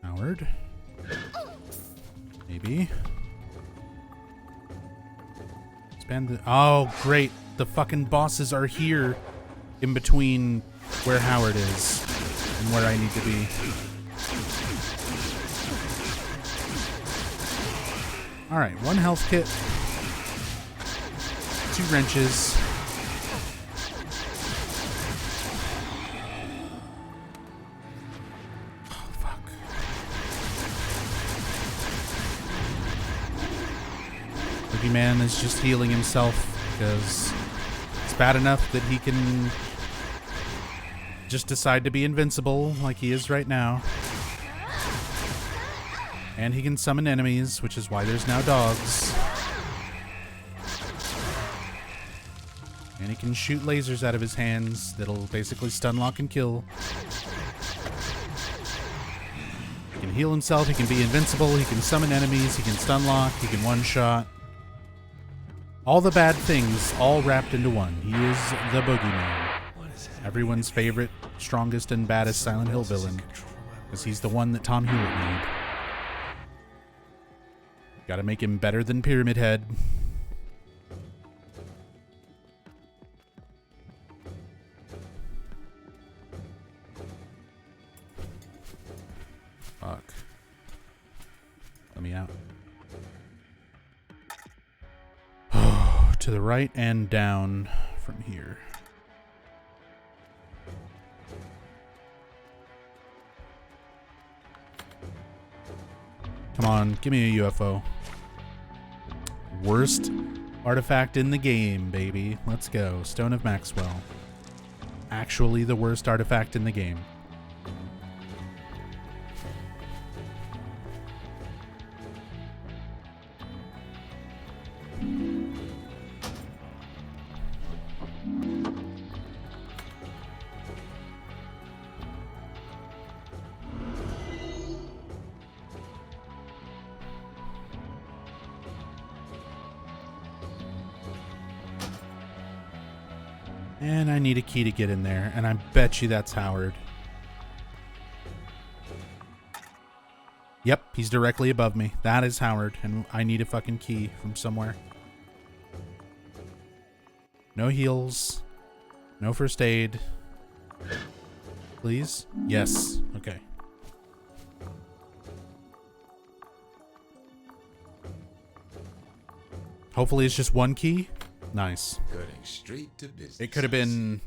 Howard. Maybe. Expand the... oh, great. The fucking bosses are here in between where Howard is and where I need to be. Alright, 1 health kit. 2 wrenches. Oh, fuck. Boogeyman is just healing himself because it's bad enough that he can just decide to be invincible like he is right now. And he can summon enemies, which is why there's now dogs. And he can shoot lasers out of his hands that'll basically stun, lock, and kill. He can heal himself, he can be invincible, he can summon enemies, he can stun lock, he can one-shot. All the bad things, all wrapped into one. He is the Boogeyman. Everyone's favorite, strongest, and baddest Silent Hill villain. Because he's the one that Tom Hewitt made. Gotta make him better than Pyramid Head. Fuck. Let me out. To the right and down from here. Come on, give me a UFO. Worst artifact in the game, baby. Let's go. Stone of Maxwell. Actually the worst artifact in the game. And I need a key to get in there, and I bet you that's Howard. Yep, he's directly above me. That is Howard, and I need a fucking key from somewhere. No heals. No first aid. Please? Yes. Okay. Hopefully it's just one key. Nice. Cutting straight to business. It could have been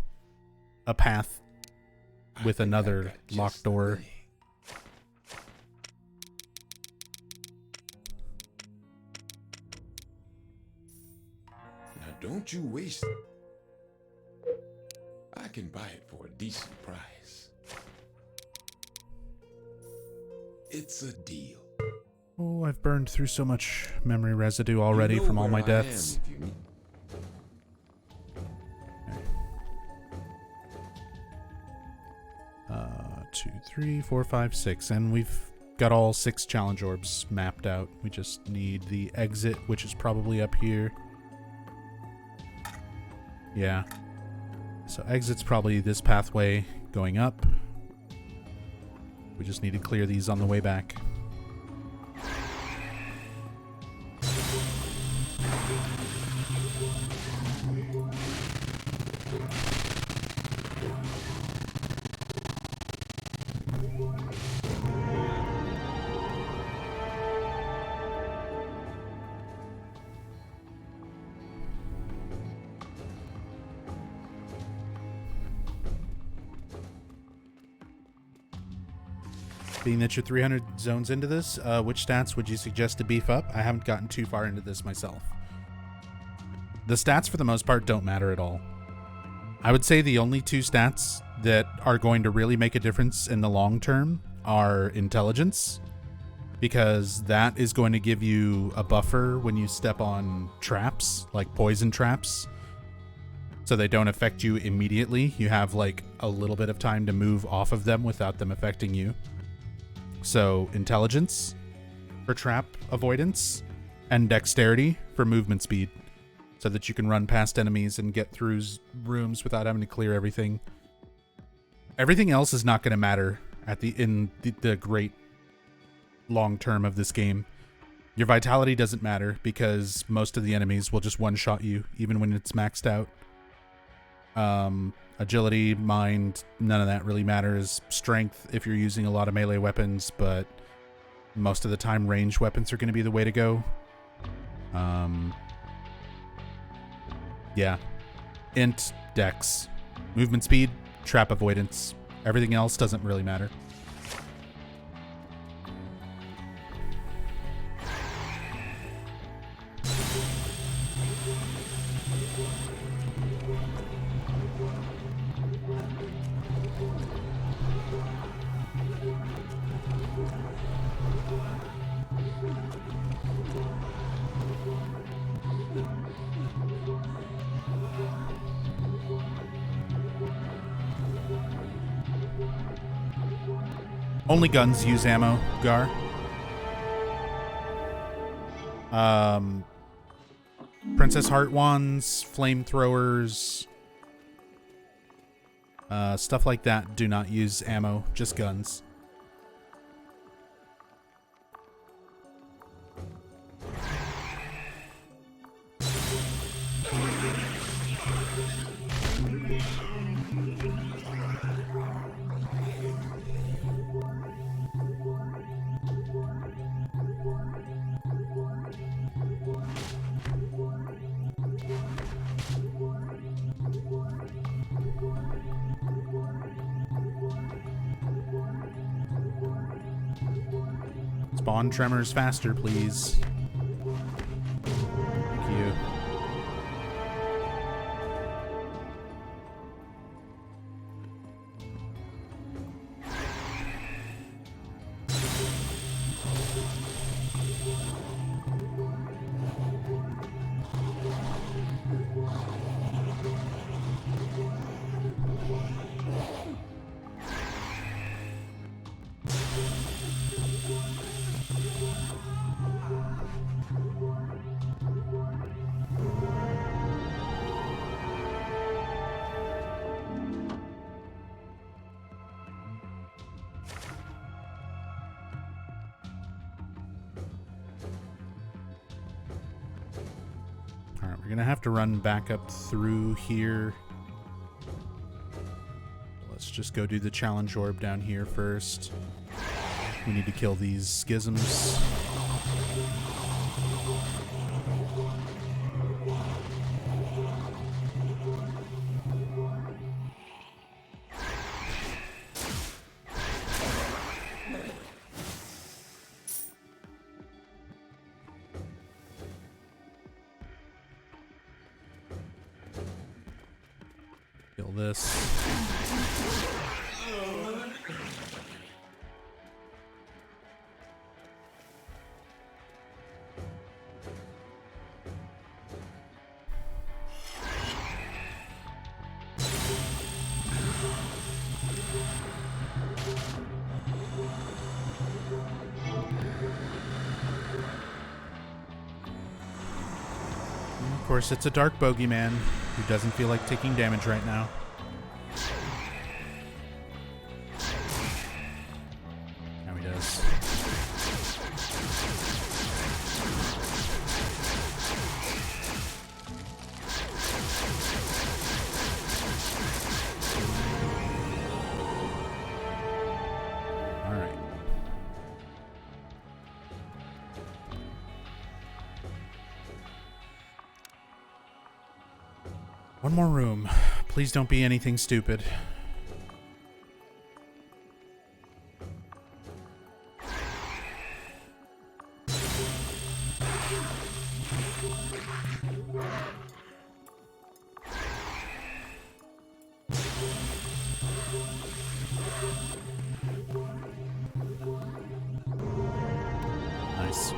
a path with another locked door. Now don't you waste. I can buy it for a decent price. It's a deal. Oh, I've burned through so much memory residue already from all my deaths. 2, 3, 4, 5, 6, and we've got all 6 challenge orbs mapped out. We just need the exit, which is probably up here. Yeah. So exit's probably this pathway going up. We just need to clear these on the way back. Being that you're 300 zones into this, which stats would you suggest to beef up? I haven't gotten too far into this myself. The stats, for the most part, don't matter at all. I would say the only 2 stats that are going to really make a difference in the long term are intelligence, because that is going to give you a buffer when you step on traps, like poison traps, so they don't affect you immediately. You have like a little bit of time to move off of them without them affecting you. So intelligence for trap avoidance and dexterity for movement speed, so that you can run past enemies and get through rooms without having to clear everything. Everything else is not going to matter at the great long term of this game. Your vitality doesn't matter because most of the enemies will just one-shot you even when it's maxed out. Agility, mind, none of that really matters. Strength if you're using a lot of melee weapons, but most of the time ranged weapons are going to be the way to go. Yeah. Int, dex, movement speed, trap avoidance. Everything else doesn't really matter. Only guns use ammo, Gar. Princess Heart wands, flamethrowers, stuff like that do not use ammo, just guns. Spawn tremors faster, please. Thank you. Alright, we're gonna have to run back up through here. Let's just go do the challenge orb down here first. We need to kill these schisms. Kill this. Of course, it's a dark bogeyman who doesn't feel like taking damage right now. Now he does. All right. One more room. Please don't be anything stupid. Nice.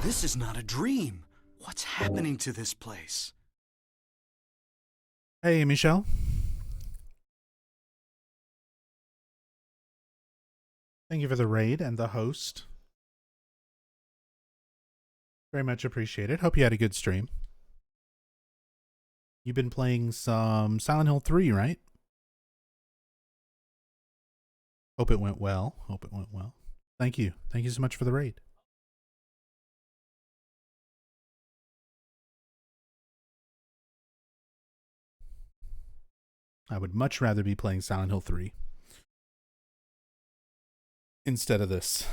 This is not a dream. What's happening to this place? Hey, Michelle. Thank you for the raid and the host. Very much appreciated. Hope you had a good stream. You've been playing some Silent Hill 3, right? Hope it went well. Hope it went well. Thank you. Thank you so much for the raid. I would much rather be playing Silent Hill 3 instead of this.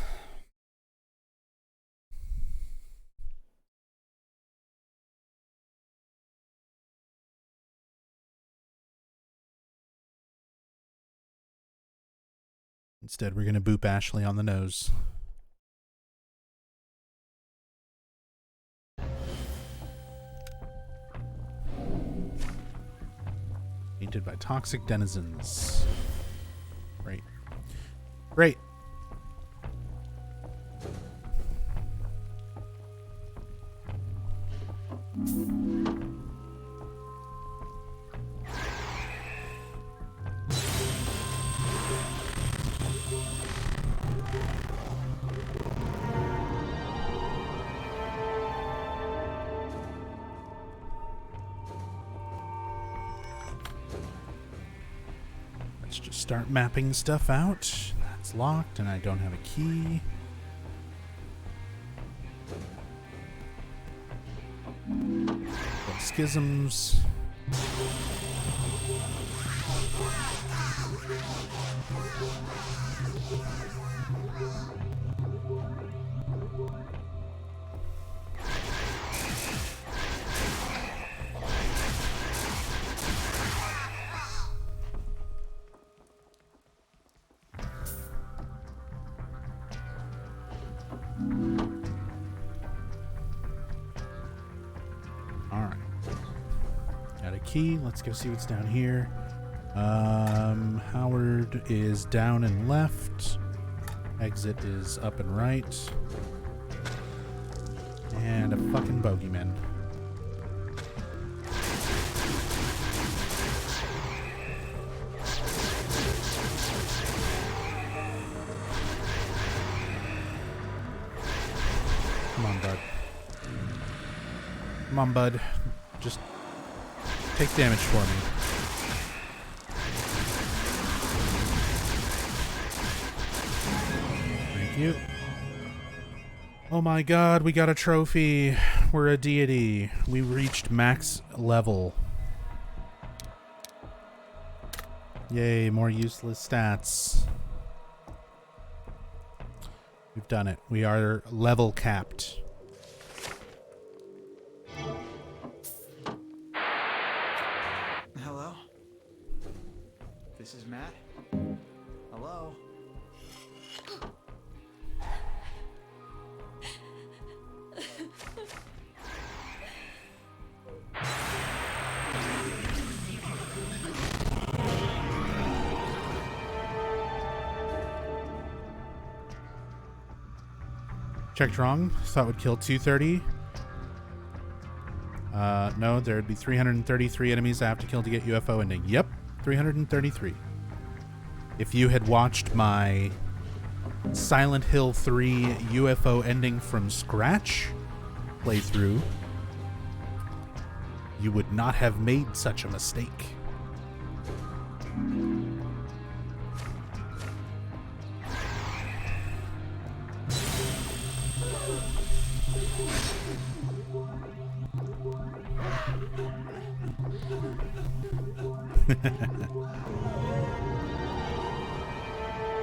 Instead, we're going to boop Ashley on the nose. Painted by toxic denizens. Great. Great. Let's just start mapping stuff out. That's locked and I don't have a key. Schisms. Key. Let's go see what's down here. Howard is down and left. Exit is up and right. And a fucking bogeyman. Come on, bud. Come on, bud. Just take damage for me. Thank you. Oh my god, we got a trophy. We're a deity. We reached max level. Yay, more useless stats. We've done it. We are level capped. This is Matt. Hello? Checked wrong. Thought would kill 230. No, there'd be 333 enemies I have to kill to get UFO ending. Yep, 333. If you had watched my Silent Hill 3 UFO ending from scratch playthrough, you would not have made such a mistake.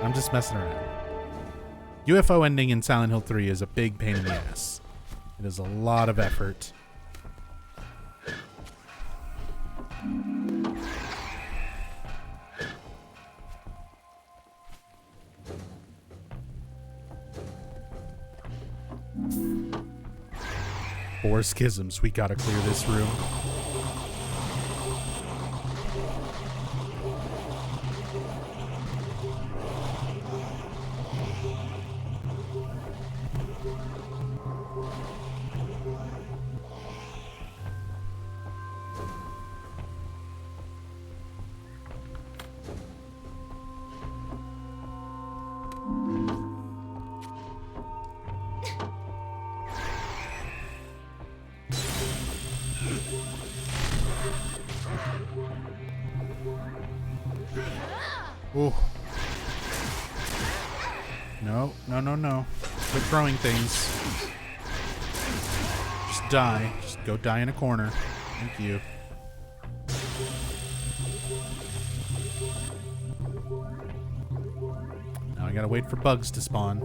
I'm just messing around. UFO ending in Silent Hill 3 is a big pain in the ass. It is a lot of effort. Four schisms. We gotta clear this room. Ooh. No, no, no, no. Quit throwing things. Just die. Just go die in a corner. Thank you. Now I gotta wait for bugs to spawn.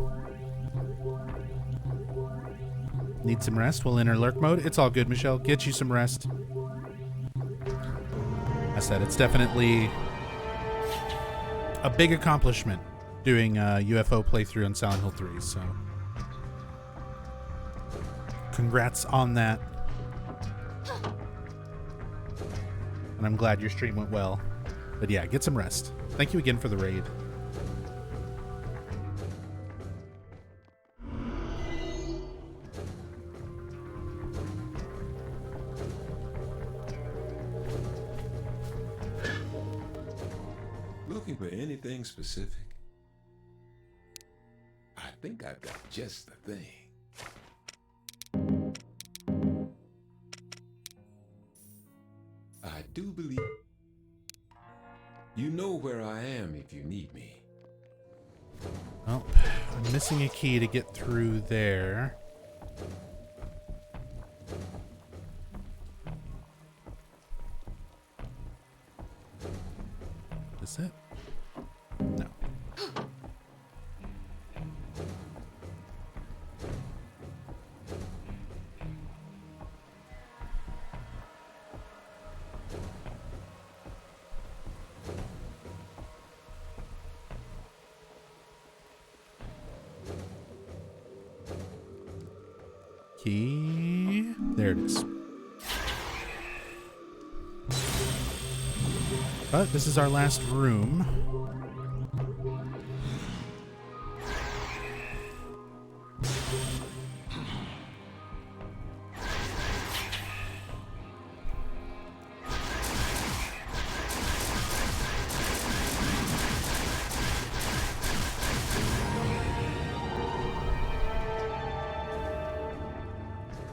Need some rest? We'll enter lurk mode. It's all good, Michelle. Get you some rest. I said it's definitely a big accomplishment doing a UFO playthrough on Silent Hill 3, so congrats on that. And I'm glad your stream went well. But yeah, get some rest. Thank you again for the raid. Looking for anything specific? I think I've got just the thing. I do believe you know where I am if you need me. Well, I'm missing a key to get through there. Is it? No. Key. There it is. But this is our last room.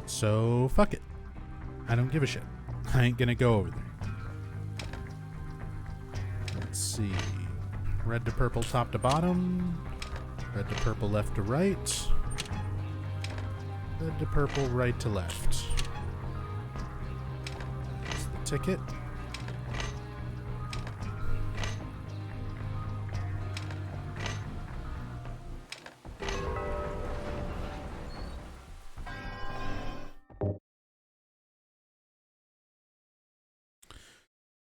So, fuck it. I don't give a shit. I ain't gonna go over there. Let's see. Red to purple, top to bottom. Red to purple, left to right. Red to purple, right to left. That's the ticket.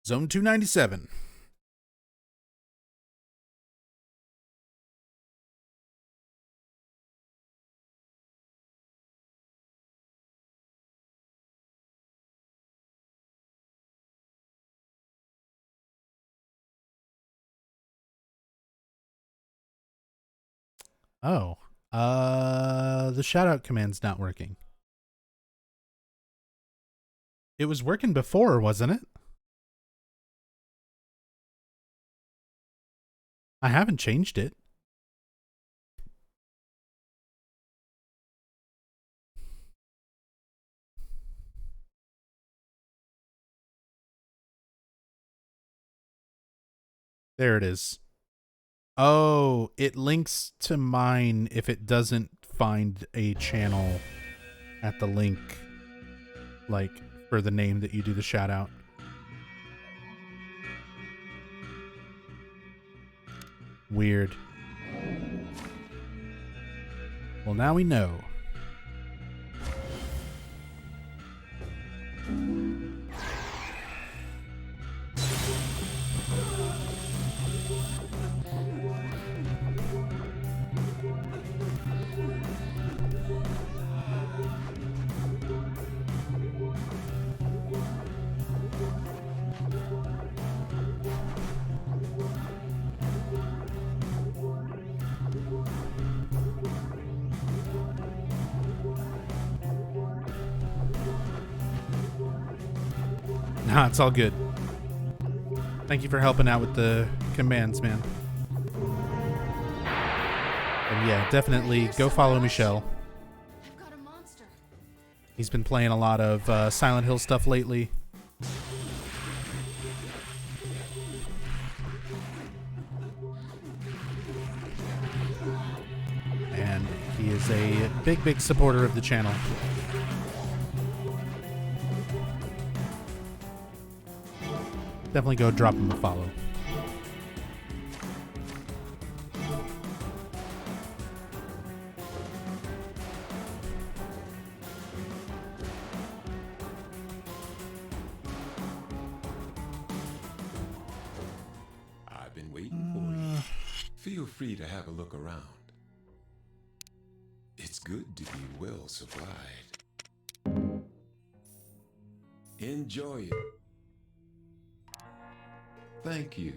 Zone 297. Oh. The shoutout command's not working. It was working before, wasn't it? I haven't changed it. There it is. Oh, it links to mine if it doesn't find a channel at the link, like, for the name that you do the shout out. Weird. Well, now we know. Nah, it's all good. Thank you for helping out with the commands, man. And yeah, definitely go follow Michelle. He's been playing a lot of Silent Hill stuff lately. And he is a big, big supporter of the channel. Definitely go drop him a follow. I've been waiting for you. Feel free to have a look around. It's good to be well supplied. Enjoy it. Thank you.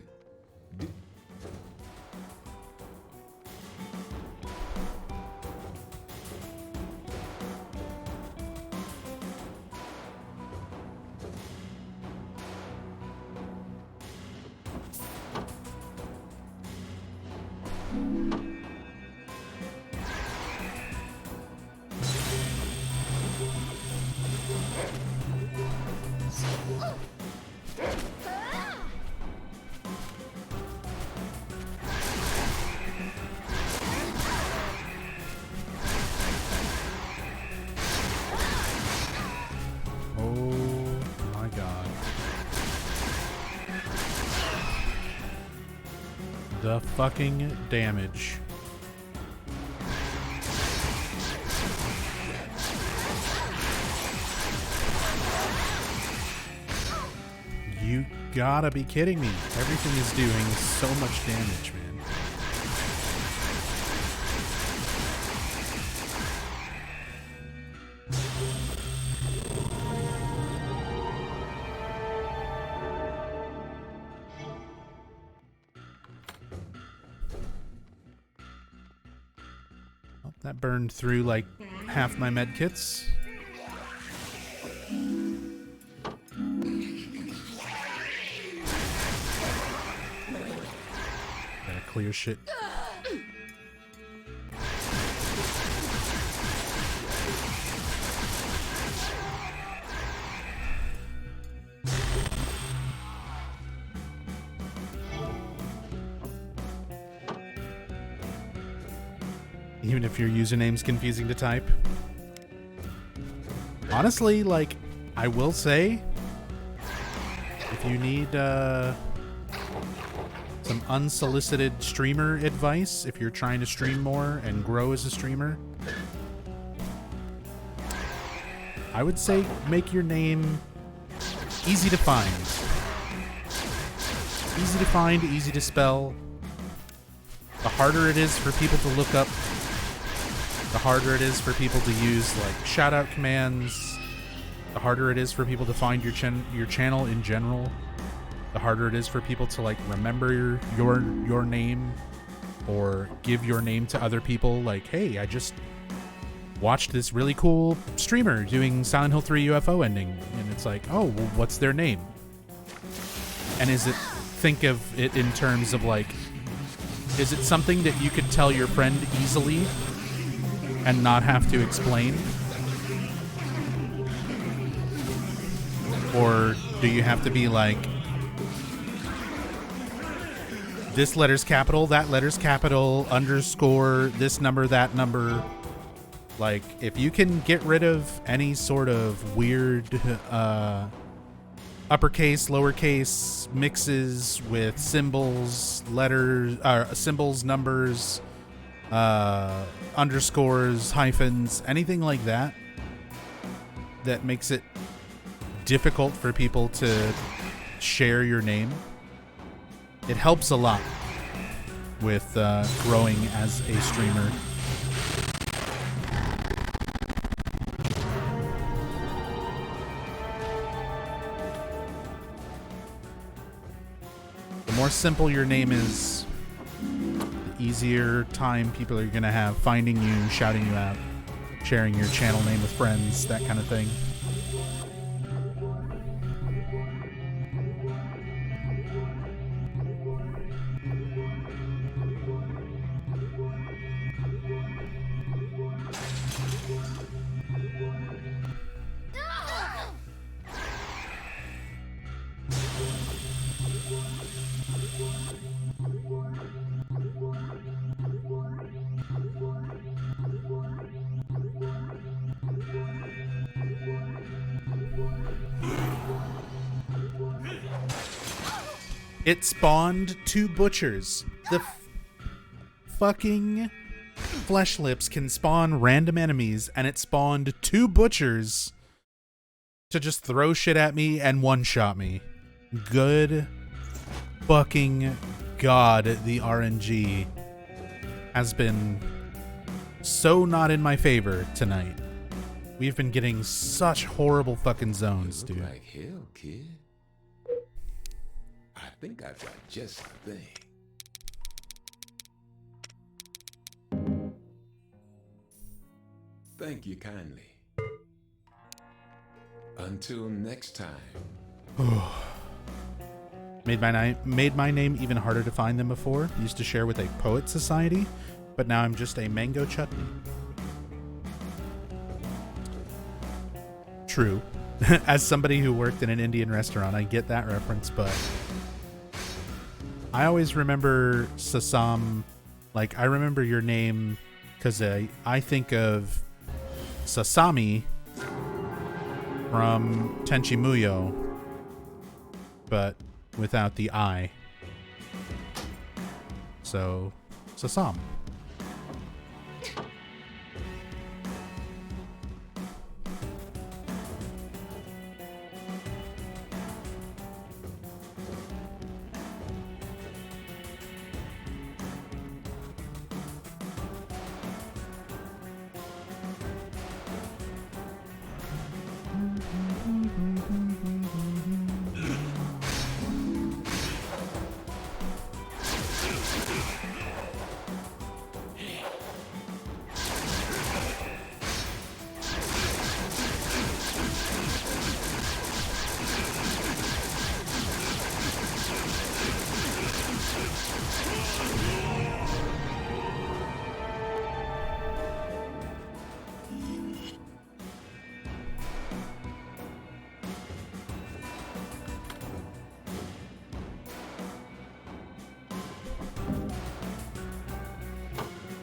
The fucking damage. You gotta be kidding me. Everything is doing so much damage, man. That burned through like half my med kits. Gotta clear shit. Even if your username's confusing to type. Honestly, like, I will say, if you need some unsolicited streamer advice, if you're trying to stream more and grow as a streamer, I would say make your name easy to find. Easy to find, easy to spell. The harder it is for people to look up, the harder it is for people to use like shout-out commands, the harder it is for people to find your channel in general, the harder it is for people to like remember your name or give your name to other people. Like, hey, I just watched this really cool streamer doing Silent Hill 3 UFO ending, and it's like, oh, well, what's their name? And think of it in terms of like, is it something that you could tell your friend easily and not have to explain? Or do you have to be like, this letter's capital, that letter's capital, underscore, this number, that number? Like, if you can get rid of any sort of weird uppercase, lowercase mixes with symbols, letters, symbols, numbers, underscores, hyphens, anything like that that makes it difficult for people to share your name, it helps a lot with growing as a streamer. The more simple your name is, the easier time people are going to have finding you, shouting you out, sharing your channel name with friends, that kind of thing. It spawned 2 butchers. The fucking flesh lips can spawn random enemies, and it spawned 2 butchers to just throw shit at me and one-shot me. Good fucking God, the RNG has been so not in my favor tonight. We've been getting such horrible fucking zones, You look dude. like hell, kid. I think I've got just the thing. Thank you kindly. Until next time. Made my name even harder to find than before. Used to share with a poet society, but now I'm just a mango chutney. True. As somebody who worked in an Indian restaurant, I get that reference, but I always remember Sasam, like I remember your name because I think of Sasami from Tenchi Muyo, but without the I. So, Sasam.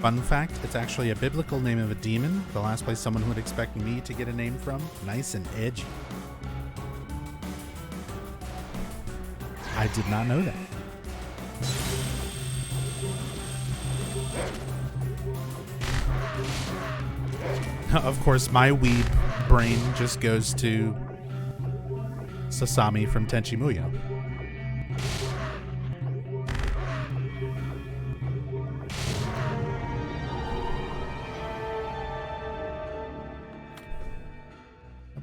Fun fact, it's actually a biblical name of a demon, the last place someone would expect me to get a name from. Nice and edgy. I did not know that. Of course, my weeb brain just goes to Sasami from Tenchi Muyo.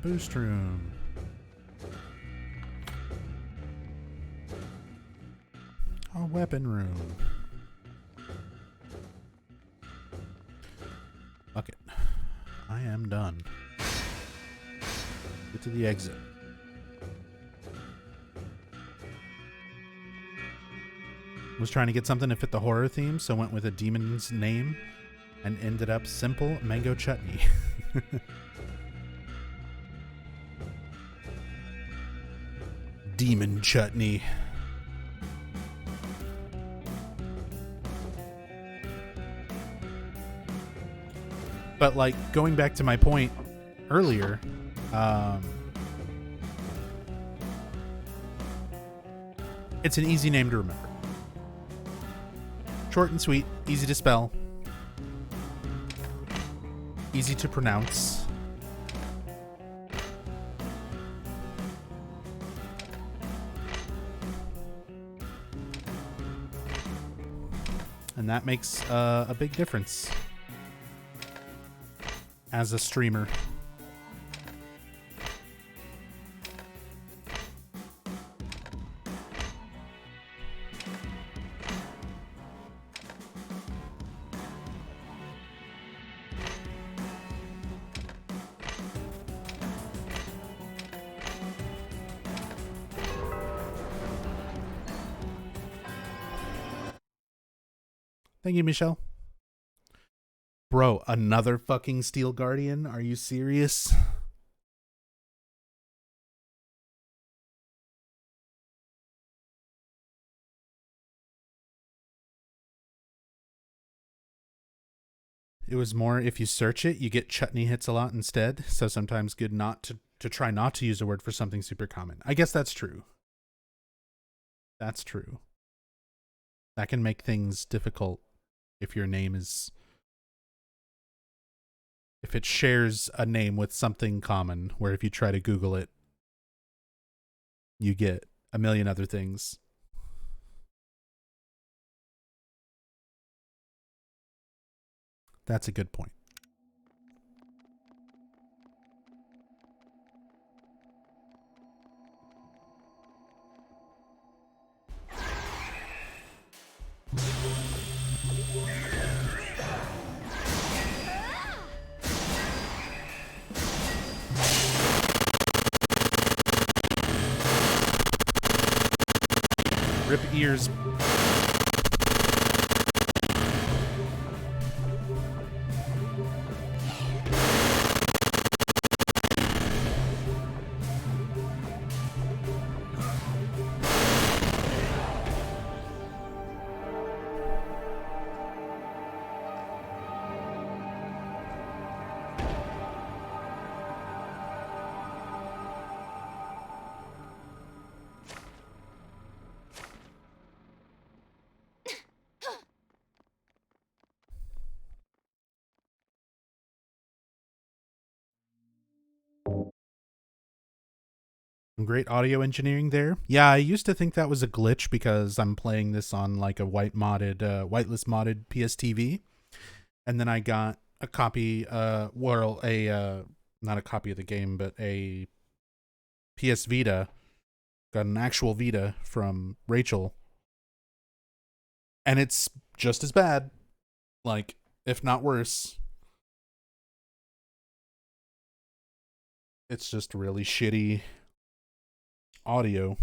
Boost room. A weapon room. Fuck it. I am done. Get to the exit. Was trying to get something to fit the horror theme, so went with a demon's name and ended up simple mango chutney. Demon chutney. But like going back to my point earlier, it's an easy name to remember. Short and sweet, easy to spell, easy to pronounce. And that makes a big difference as a streamer. Thank you, Michelle. Bro, another fucking Steel Guardian? Are you serious? It was more if you search it, you get chutney hits a lot instead. So sometimes good not to try not to use a word for something super common. I guess that's true. That's true. That can make things difficult if your name is... if it shares a name with something common, where if you try to Google it, you get a million other things. That's a good point. Rip ears. Great audio engineering there. Yeah, I used to think that was a glitch because I'm playing this on like a whitelist modded PSTV, and then I got a copy, not a copy of the game, but a PS Vita. Got an actual Vita from Rachel, and it's just as bad, like if not worse. It's just really shitty audio.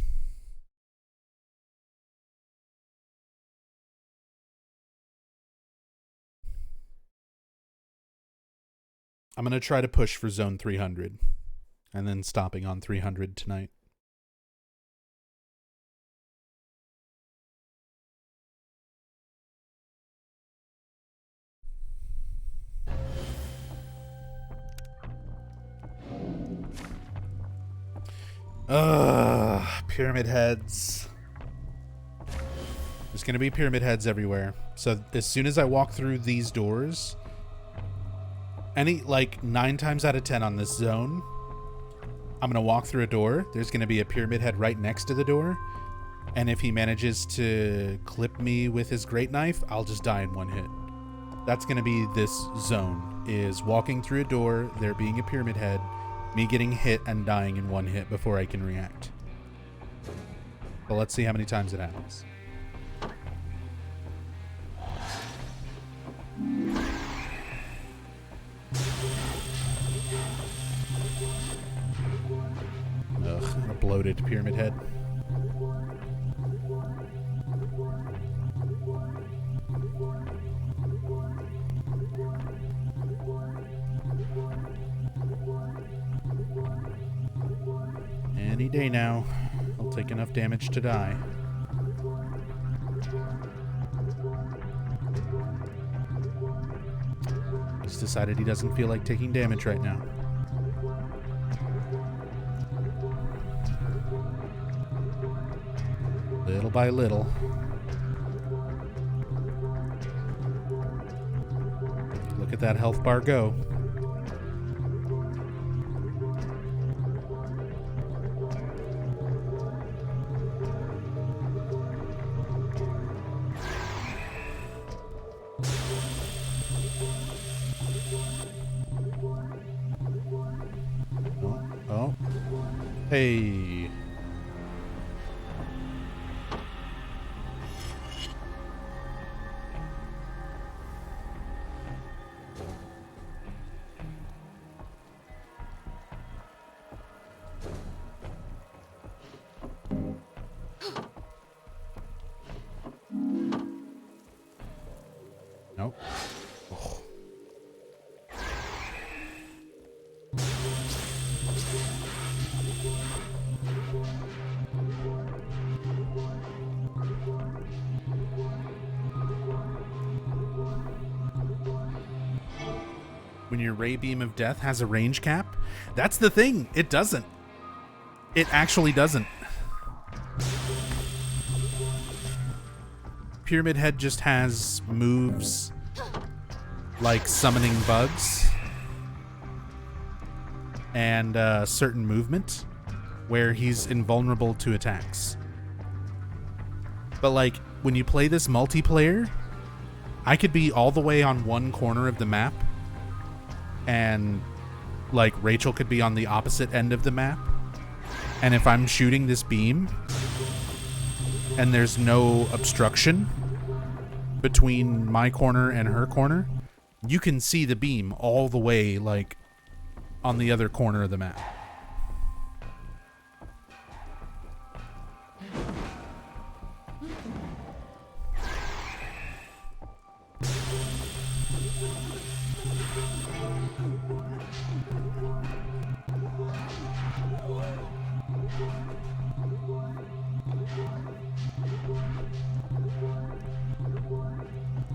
I'm going to try to push for zone 300 and then stopping on 300 tonight. Pyramid heads. There's gonna be pyramid heads everywhere. So as soon as I walk through these doors, like 9 times out of 10 on this zone, I'm gonna walk through a door. There's gonna be a pyramid head right next to the door, and if he manages to clip me with his great knife, I'll just die in one hit. That's gonna be this zone: is walking through a door, there being a pyramid head, me getting hit and dying in one hit before I can react. But let's see how many times it happens. Ugh, a bloated pyramid head. Any day now. I'll take enough damage to die. He's decided he doesn't feel like taking damage right now. Little by little. Look at that health bar go. Hey. Nope. Oh. When your Ray Beam of Death has a range cap? That's the thing. It doesn't. It actually doesn't. Pyramid Head just has moves like summoning bugs and certain movement where he's invulnerable to attacks. But like when you play this multiplayer, I could be all the way on one corner of the map, and like Rachel could be on the opposite end of the map. And if I'm shooting this beam and there's no obstruction between my corner and her corner, you can see the beam all the way like on the other corner of the map.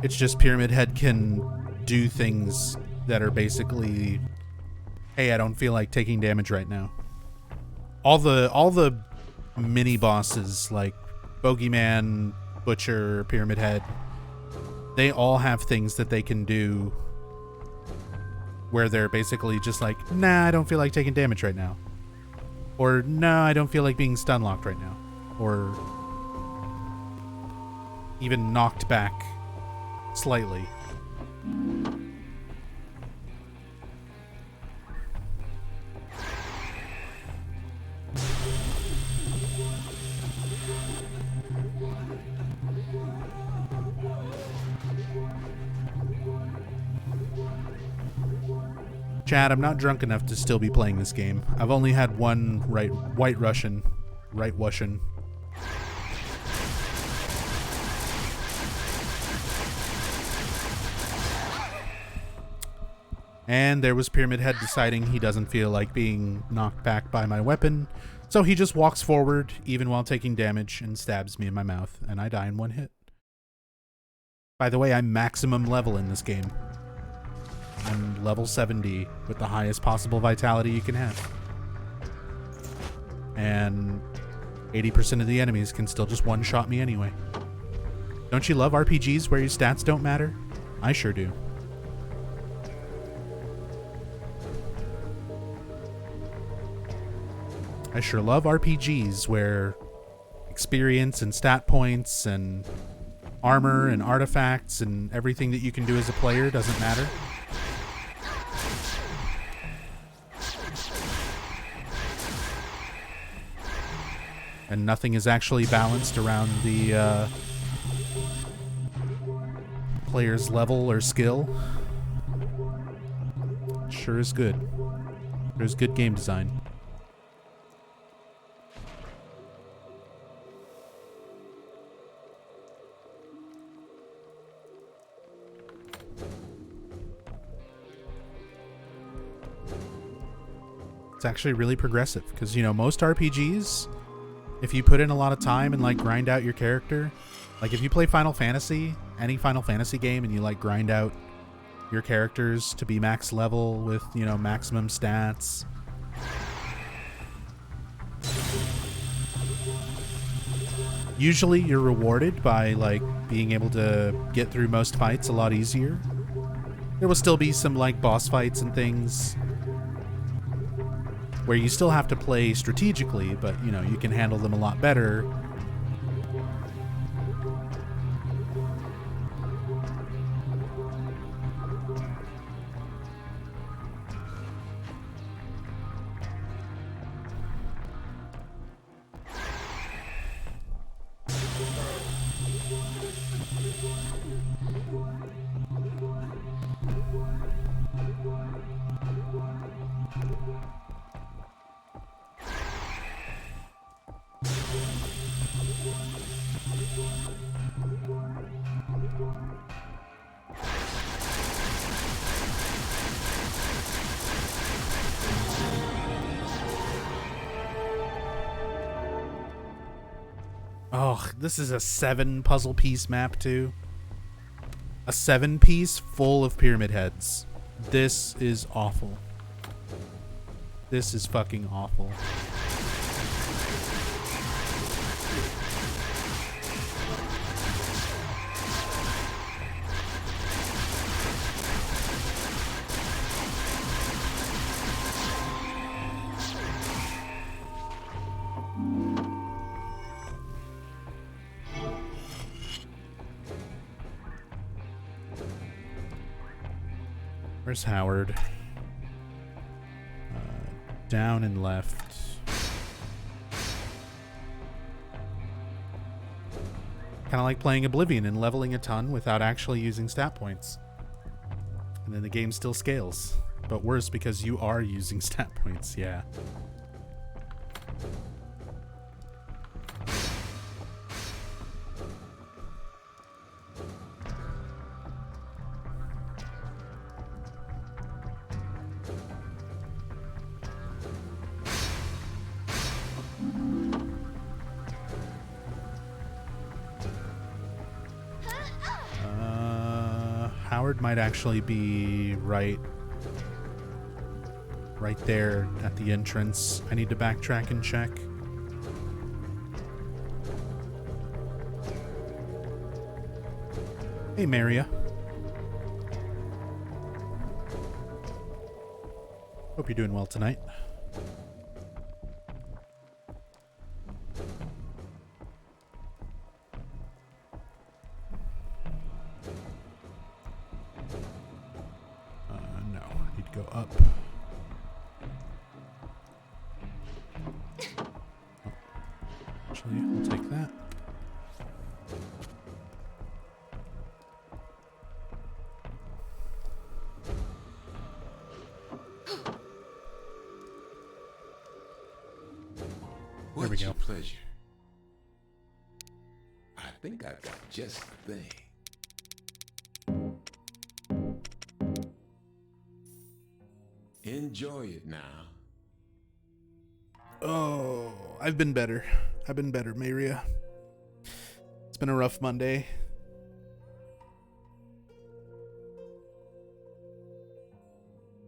It's just Pyramid Head can do things that are basically, hey, I don't feel like taking damage right now. All the mini bosses like Bogeyman, Butcher, Pyramid Head, they all have things that they can do where they're basically just like, nah, I don't feel like taking damage right now. Or, no, I don't feel like being stun locked right now. Or even knocked back slightly. Chad, I'm not drunk enough to still be playing this game. I've only had one White Russian. And there was Pyramid Head deciding he doesn't feel like being knocked back by my weapon, so he just walks forward, even while taking damage, and stabs me in my mouth, and I die in one hit. By the way, I'm maximum level in this game. I'm level 70 with the highest possible vitality you can have. And 80% of the enemies can still just one-shot me anyway. Don't you love RPGs where your stats don't matter? I sure do. I sure love RPGs where experience and stat points and armor and artifacts and everything that you can do as a player doesn't matter. And nothing is actually balanced around the player's level or skill. Sure is good. There's good game design. It's actually really progressive because, you know, most RPGs, if you put in a lot of time and like grind out your character, like if you play Final Fantasy, any Final Fantasy game, and you like grind out your characters to be max level with, you know, maximum stats, usually you're rewarded by like being able to get through most fights a lot easier. There will still be some like boss fights and things where you still have to play strategically, but, you know, you can handle them a lot better. Oh, this is a 7 puzzle piece map too. A 7 piece full of pyramid heads. This is awful. This is fucking awful. Where's Howard? Down and left. Kind of like playing Oblivion and leveling a ton without actually using stat points. And then the game still scales. But worse because you are using stat points, yeah. Howard might actually be right there at the entrance. I need to backtrack and check. Hey, Maria. Hope you're doing well tonight. No, I need to go up. Oh. Actually, I'll take that. There we What's go. your pleasure? I think I've got just the thing. Enjoy it now. Oh, I've been better. Maria. It's been a rough Monday.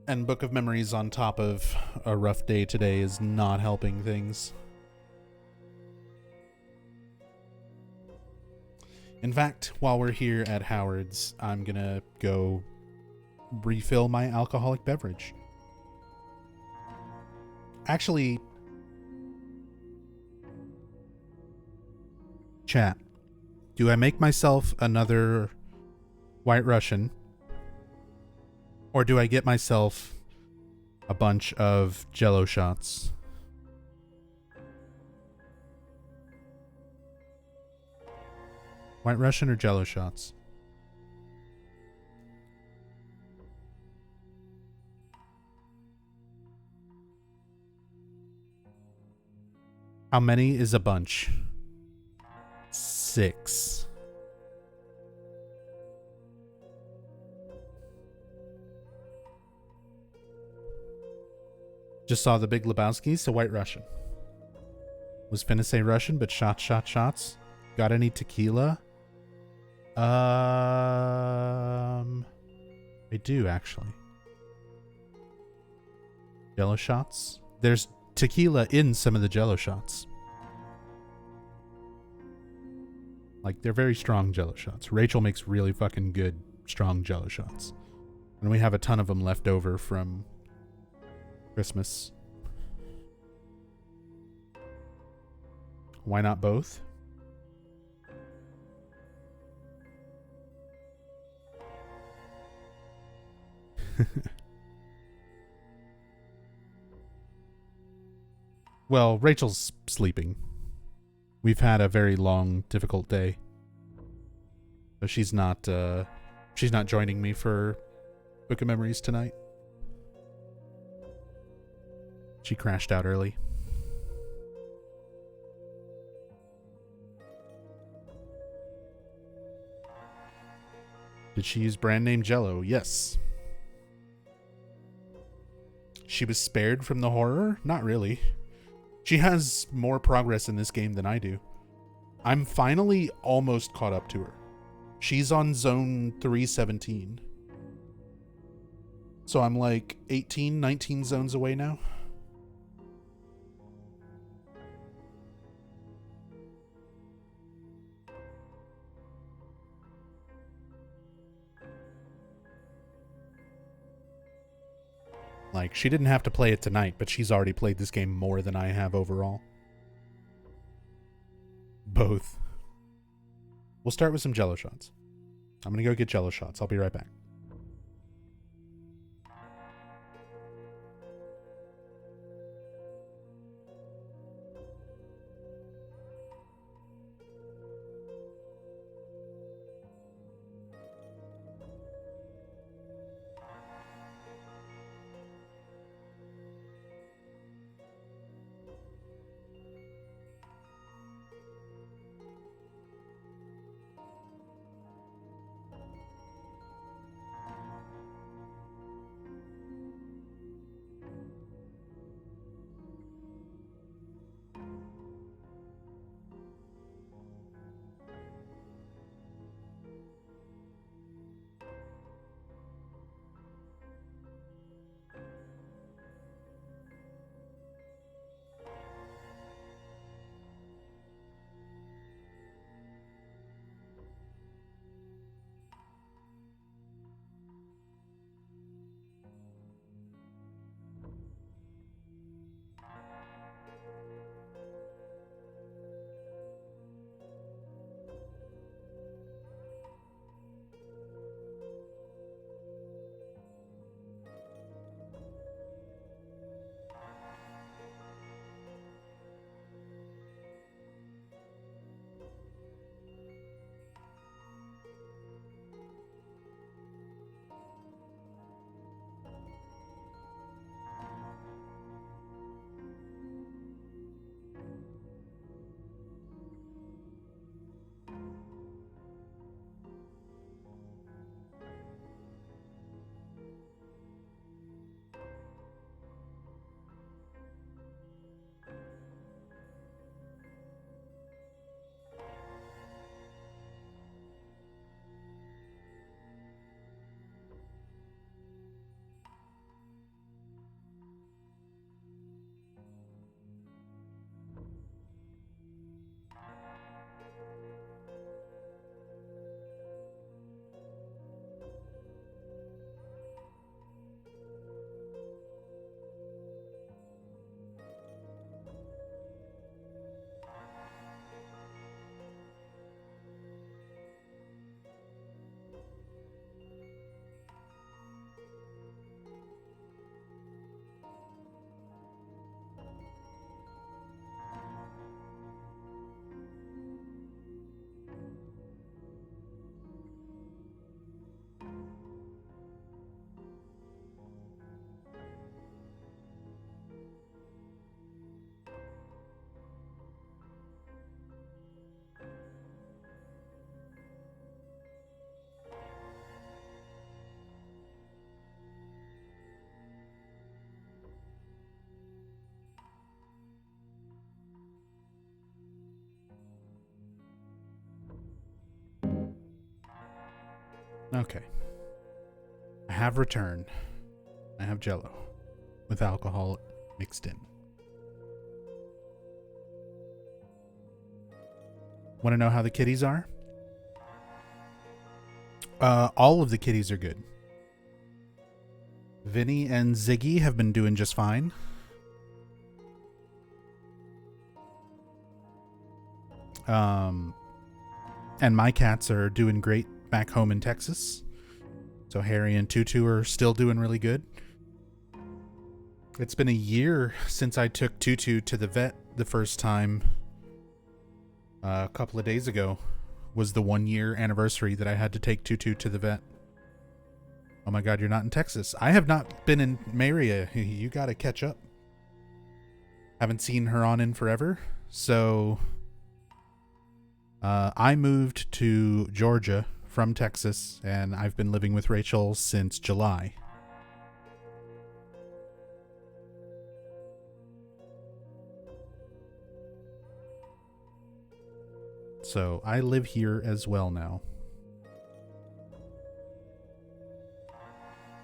And Book of Memories on top of a rough day today is not helping things. In fact, while we're here at Howard's, I'm gonna go refill my alcoholic beverage. Actually, chat, do I make myself another White Russian? Or do I get myself a bunch of Jello shots? White Russian or Jello shots? How many is a bunch? 6. Just saw The Big Lebowski, so White Russian. Was finna say Russian, but shots. Got any tequila? I do actually. Jello shots? There's tequila in some of the Jello shots. Like, they're very strong Jello shots. Rachel makes really fucking good, strong Jello shots. And we have a ton of them left over from Christmas. Why not both? Well, Rachel's sleeping. We've had a very long, difficult day. So she's not joining me for Book of Memories tonight. She crashed out early. Did she use brand name Jello? Yes. She was spared from the horror? Not really. She has more progress in this game than I do. I'm finally almost caught up to her. She's on zone 317. So I'm like 18, 19 zones away now. Like, she didn't have to play it tonight, but she's already played this game more than I have overall. Both. We'll start with some Jello shots. I'm gonna go get Jello shots. I'll be right back. Okay. I have returned. I have Jello with alcohol mixed in. Want to know how the kitties are? All of the kitties are good. Vinny and Ziggy have been doing just fine. And my cats are doing great back home in Texas. So Harry and Tutu are still doing really good. It's been a year since I took Tutu to the vet the first time. A couple of days ago was the 1 year anniversary that I had to take Tutu to the vet. Oh my God, you're not in Texas. I have not been in Maria. You gotta catch up. Haven't seen her on in forever. So I moved to Georgia from Texas, and I've been living with Rachel since July. So I live here as well now.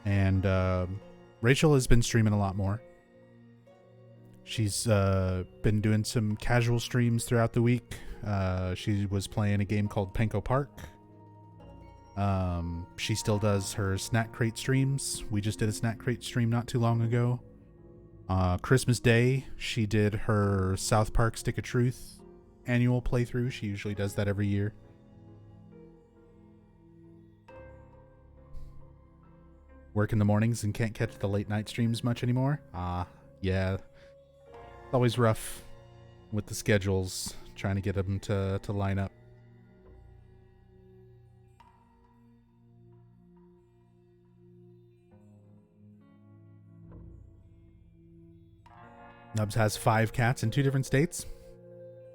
And Rachel has been streaming a lot more. She's been doing some casual streams throughout the week. She was playing a game called Panko Park. She still does her Snack Crate streams. We just did a Snack Crate stream not too long ago. Christmas Day, she did her South Park Stick of Truth annual playthrough. She usually does that every year. Work in the mornings and can't catch the late night streams much anymore. Yeah. It's always rough with the schedules, trying to get them to line up. Nubs has 5 cats in 2 different states.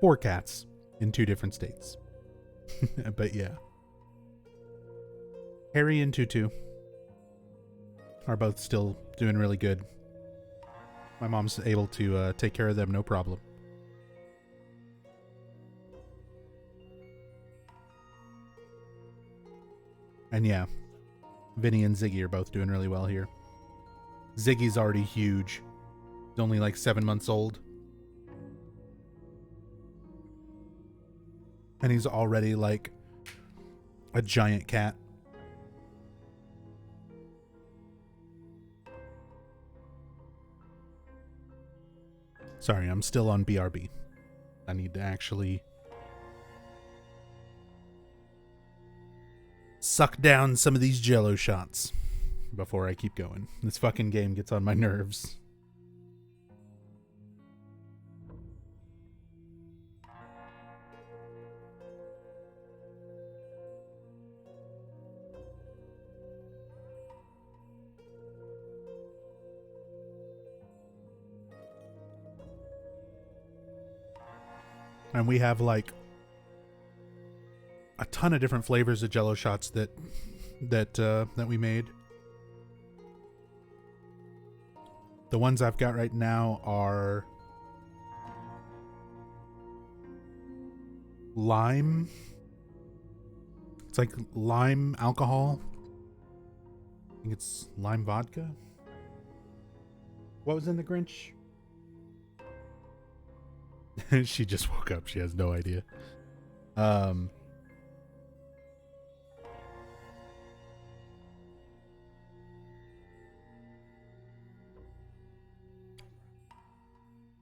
4 cats in 2 different states. But yeah. Harry and Tutu are both still doing really good. My mom's able to take care of them, no problem. And yeah, Vinny and Ziggy are both doing really well here. Ziggy's already huge. He's only like 7 months old. And he's already like a giant cat. Sorry, I'm still on BRB. I need to actually suck down some of these Jello shots before I keep going. This fucking game gets on my nerves. And we have like a ton of different flavors of Jello shots that we made. The ones I've got right now are lime. It's like lime alcohol. I think it's lime vodka. What was in the Grinch? She just woke up. She has no idea.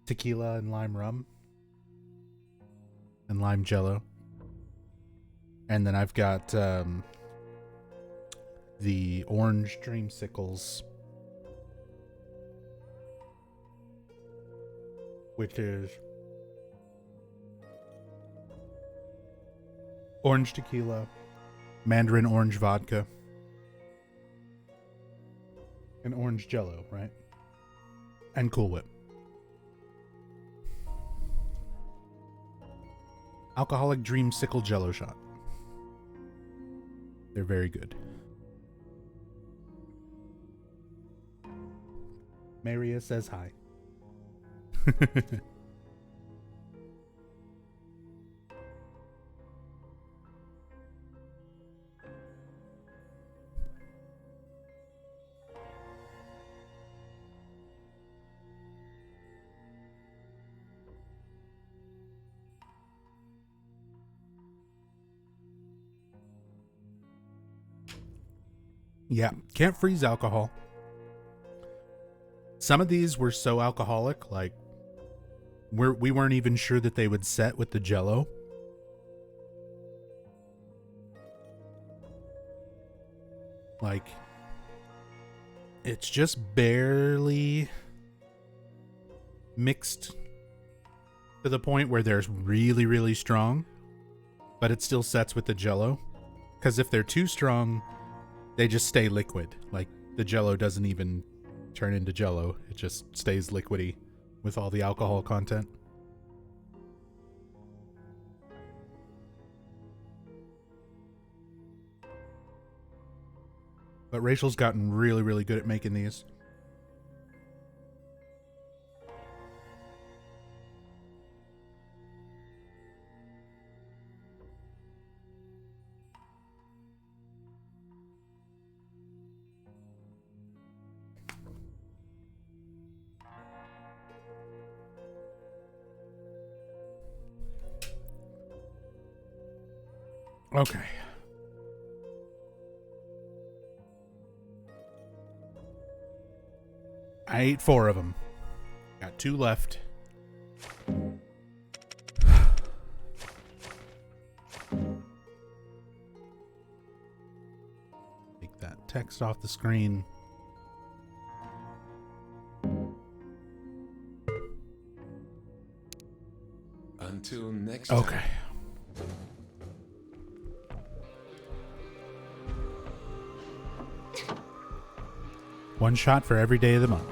Tequila and lime rum. And lime jello. And then I've got the orange dreamsicles, which is orange tequila, mandarin orange vodka, and orange jello, right? And Cool Whip. Alcoholic dreamsicle jello shot. They're very good. Maria says hi. Yeah, can't freeze alcohol. Some of these were so alcoholic, like we weren't even sure that they would set with the Jell-O. Like, it's just barely mixed to the point where they're really, really strong, but it still sets with the Jell-O. Because if they're too strong, they just stay liquid. Like, the Jell-O doesn't even turn into Jell-O. It just stays liquidy with all the alcohol content. But Rachel's gotten really, really good at making these. Okay. I ate 4 of them. Got 2 left. Take that text off the screen. Until next time. Okay. One shot for every day of the month.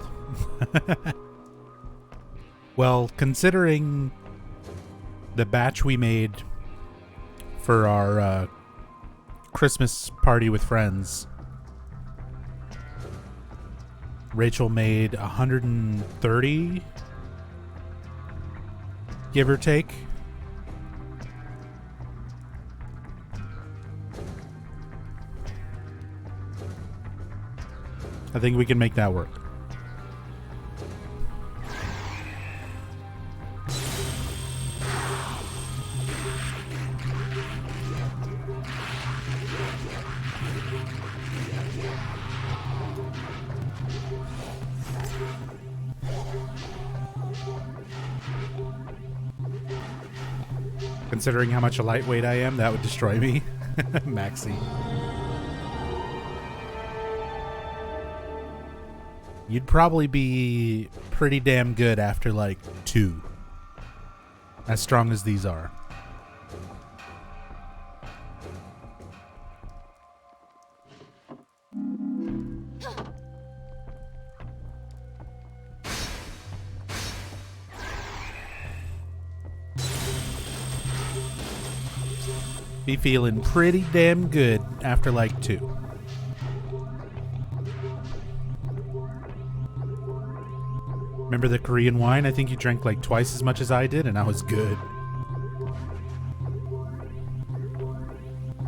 Well, considering the batch we made for our Christmas party with friends, Rachel made 130, give or take. I think we can make that work. Considering how much a lightweight I am, that would destroy me. Maxi. You'd probably be pretty damn good after like 2. As strong as these are. Be feeling pretty damn good after like 2. Remember the Korean wine? I think you drank like twice as much as I did, and I was good.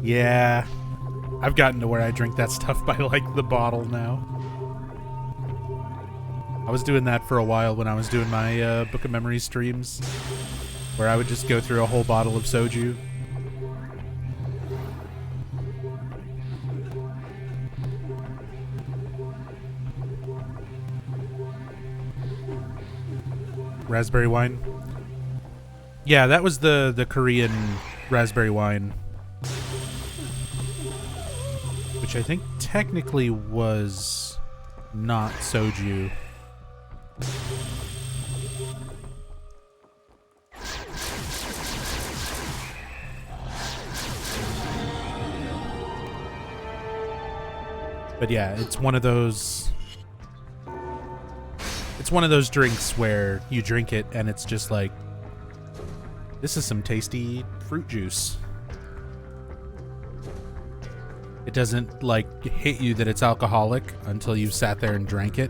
Yeah, I've gotten to where I drink that stuff by like the bottle now. I was doing that for a while when I was doing my Book of Memories streams, where I would just go through a whole bottle of soju. Raspberry wine. Yeah, that was the Korean raspberry wine, which I think technically was not soju. But yeah, it's one of those drinks where you drink it and it's just like, this is some tasty fruit juice. It doesn't like hit you that it's alcoholic until you've sat there and drank it.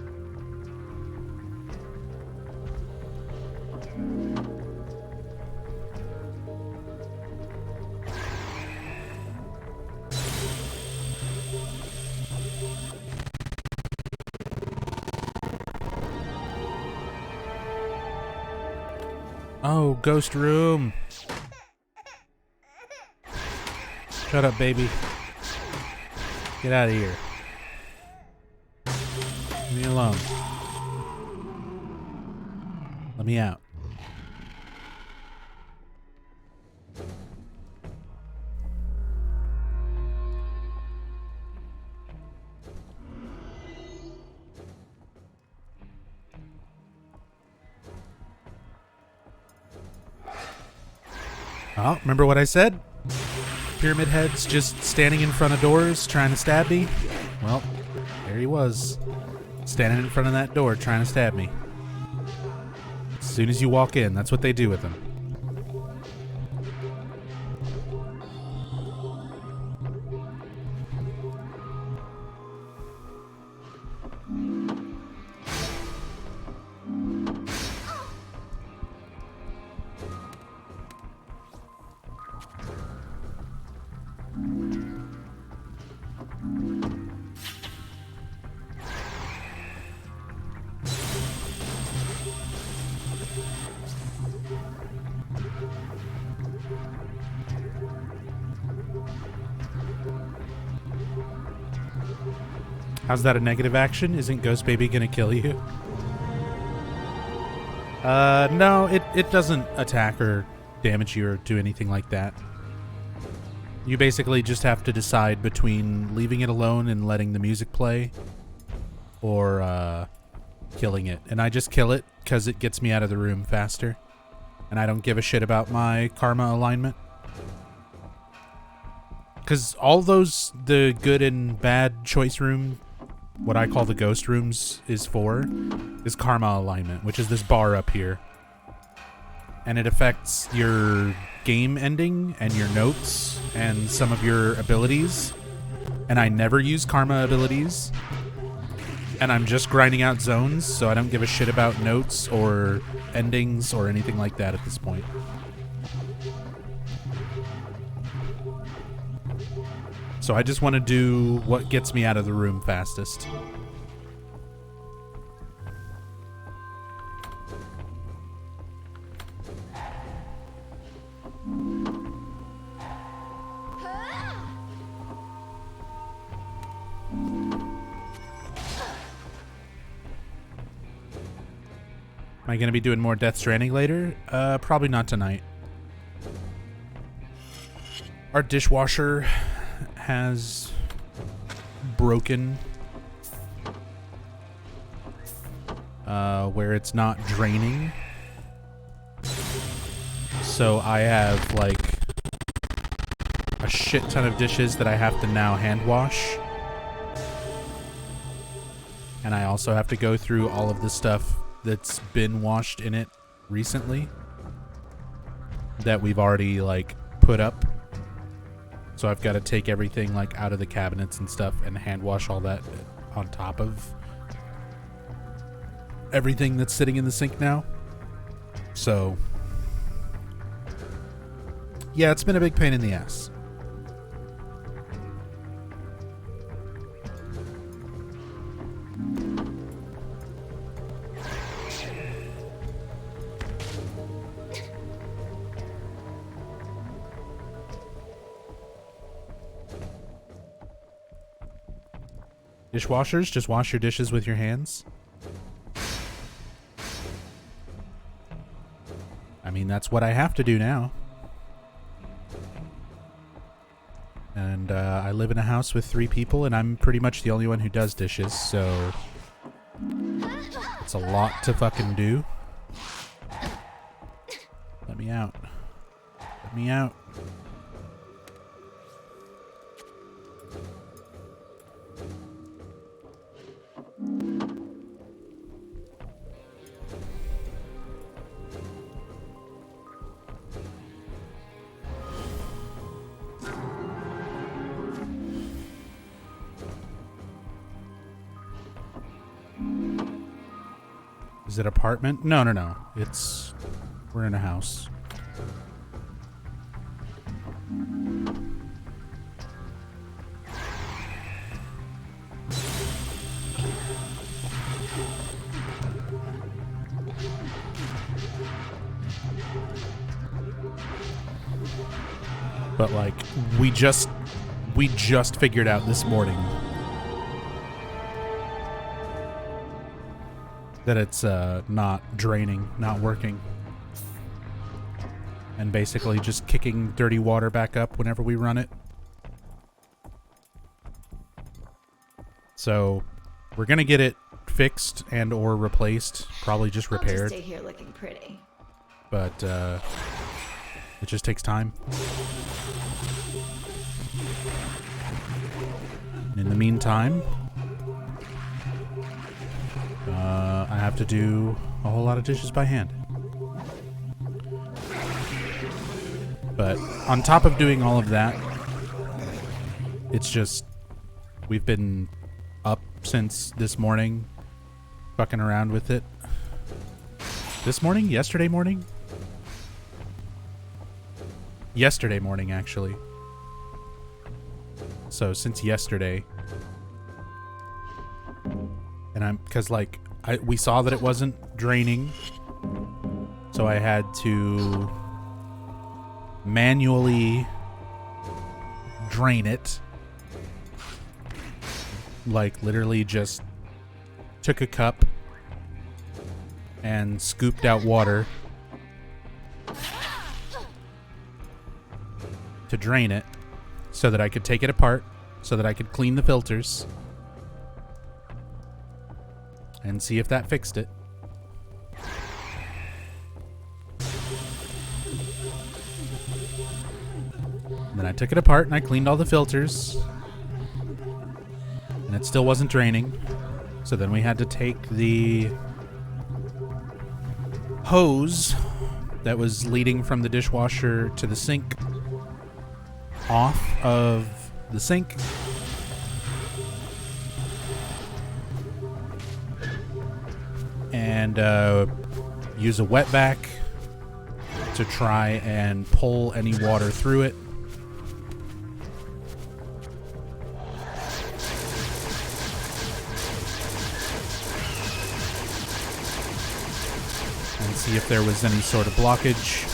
Oh, ghost room. Shut up, baby. Get out of here. Leave me alone. Let me out. Oh, remember what I said? Pyramid Head's just standing in front of doors trying to stab me. Well, there he was. Standing in front of that door trying to stab me. As soon as you walk in, that's what they do with them. How's that a negative action? Isn't Ghost Baby gonna kill you? No, it doesn't attack or damage you or do anything like that. You basically just have to decide between leaving it alone and letting the music play or killing it. And I just kill it because it gets me out of the room faster. And I don't give a shit about my karma alignment. Because all those, the good and bad choice room, what I call the ghost rooms is karma alignment, which is this bar up here. And it affects your game ending and your notes and some of your abilities. And I never use karma abilities. And I'm just grinding out zones, so I don't give a shit about notes or endings or anything like that at this point. So I just want to do what gets me out of the room fastest. Am I going to be doing more Death Stranding later? Probably not tonight. Our dishwasher has broken where it's not draining. So I have like a shit ton of dishes that I have to now hand wash. And I also have to go through all of the stuff that's been washed in it recently that we've already like put up. So I've got to take everything like out of the cabinets and stuff and hand wash all that on top of everything that's sitting in the sink now. So yeah, it's been a big pain in the ass. Dishwashers, just wash your dishes with your hands. I mean, that's what I have to do now. And I live in a house with 3 people, and I'm pretty much the only one who does dishes, so it's a lot to fucking do. Let me out. Let me out. Is it apartment? No, no, no. We're in a house. But like, we just figured out this morning that it's not draining, not working. And basically just kicking dirty water back up whenever we run it. So we're going to get it fixed and or replaced, probably just I'll just repaired. stay here looking pretty. But it just takes time. In the meantime, I have to do a whole lot of dishes by hand. But on top of doing all of that, it's just, we've been up since this morning, fucking around with it. This morning? Yesterday morning? Yesterday morning, actually. So since yesterday. And because like, we saw that it wasn't draining. So I had to manually drain it. Like literally just took a cup and scooped out water to drain it so that I could take it apart, so that I could clean the filters and see if that fixed it. And then I took it apart and I cleaned all the filters and it still wasn't draining. So then we had to take the hose that was leading from the dishwasher to the sink off of the sink. And use a wet vac to try and pull any water through it. And see if there was any sort of blockage.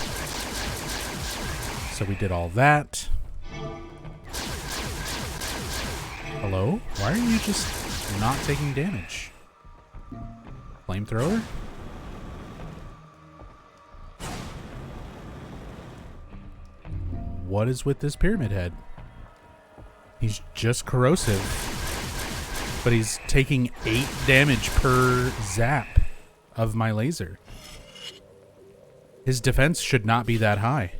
So we did all that. Hello? Why are you just not taking damage? Flamethrower? What is with this pyramid head? He's just corrosive. But he's taking 8 damage per zap of my laser. His defense should not be that high.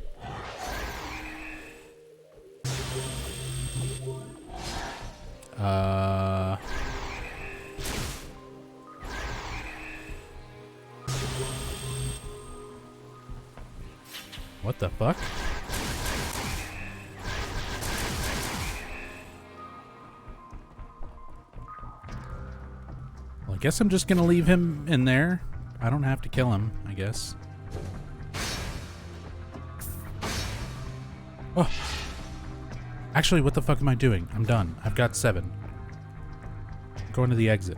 What the fuck? Well, I guess I'm just gonna leave him in there. I don't have to kill him, I guess. Oh. Actually, what the fuck am I doing? I'm done. I've got 7. I'm going to the exit.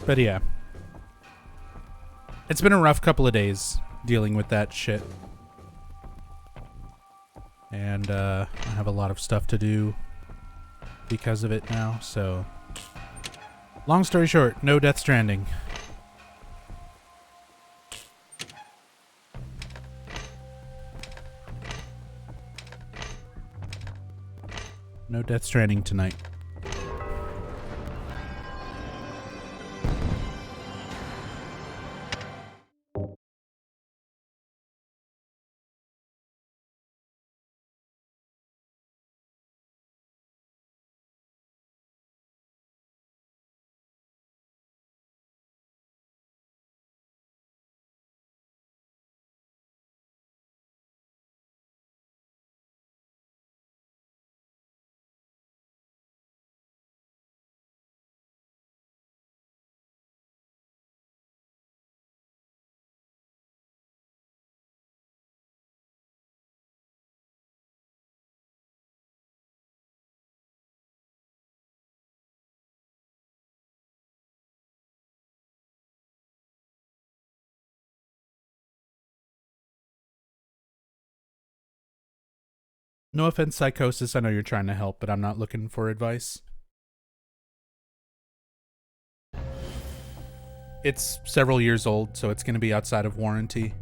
But yeah. It's been a rough couple of days dealing with that shit. And I have a lot of stuff to do because of it now, so... Long story short, no Death Stranding. No Death Stranding tonight. No offense, Psychosis. I know you're trying to help, but I'm not looking for advice. It's several years old, so it's going to be outside of warranty.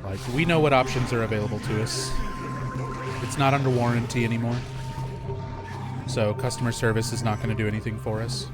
Like, we know what options are available to us. It's not under warranty anymore. So customer service is not going to do anything for us.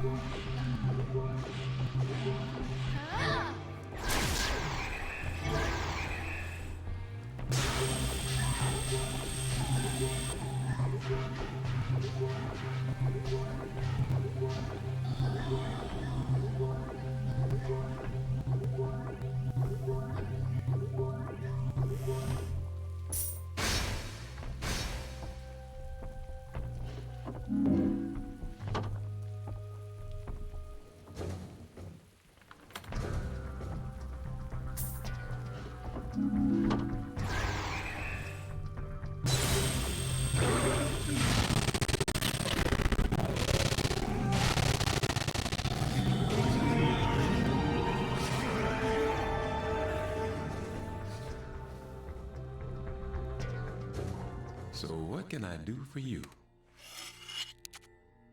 So what can I do for you?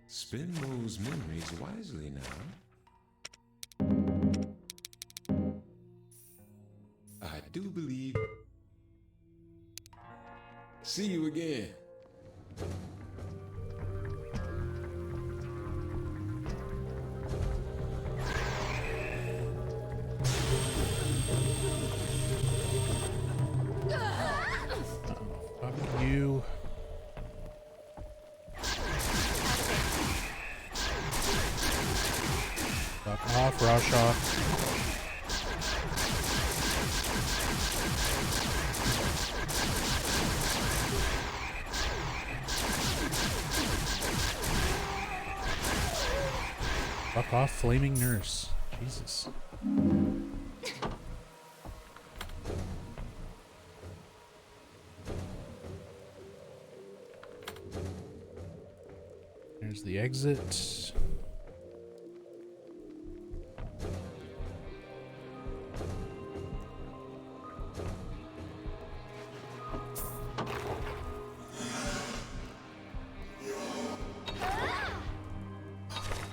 Spend those memories wisely now. I do believe... See you again. Fuck you. Fuck off, Roshoff. Fuck off, Flaming Nurse. Jesus. There's the exit.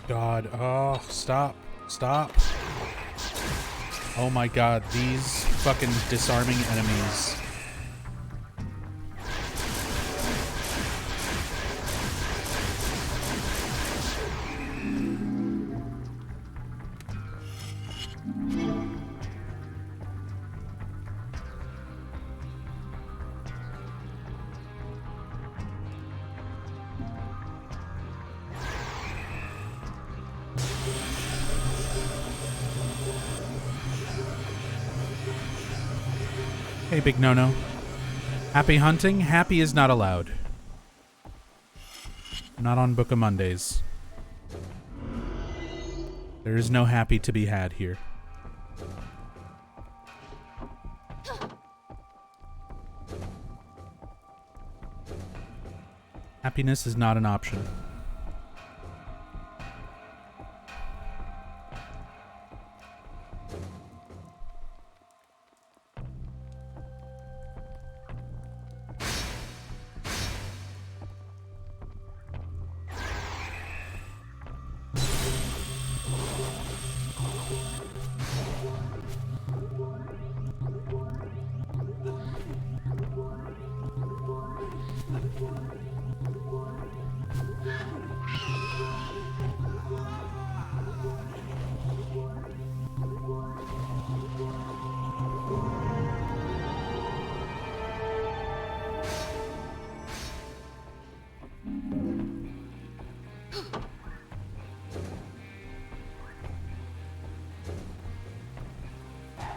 God, oh, stop, stop. Oh my god, these fucking disarming enemies. Hey, Big No-No. Happy hunting? Happy is not allowed. Not on Book of Mondays. There is no happy to be had here. Happiness is not an option.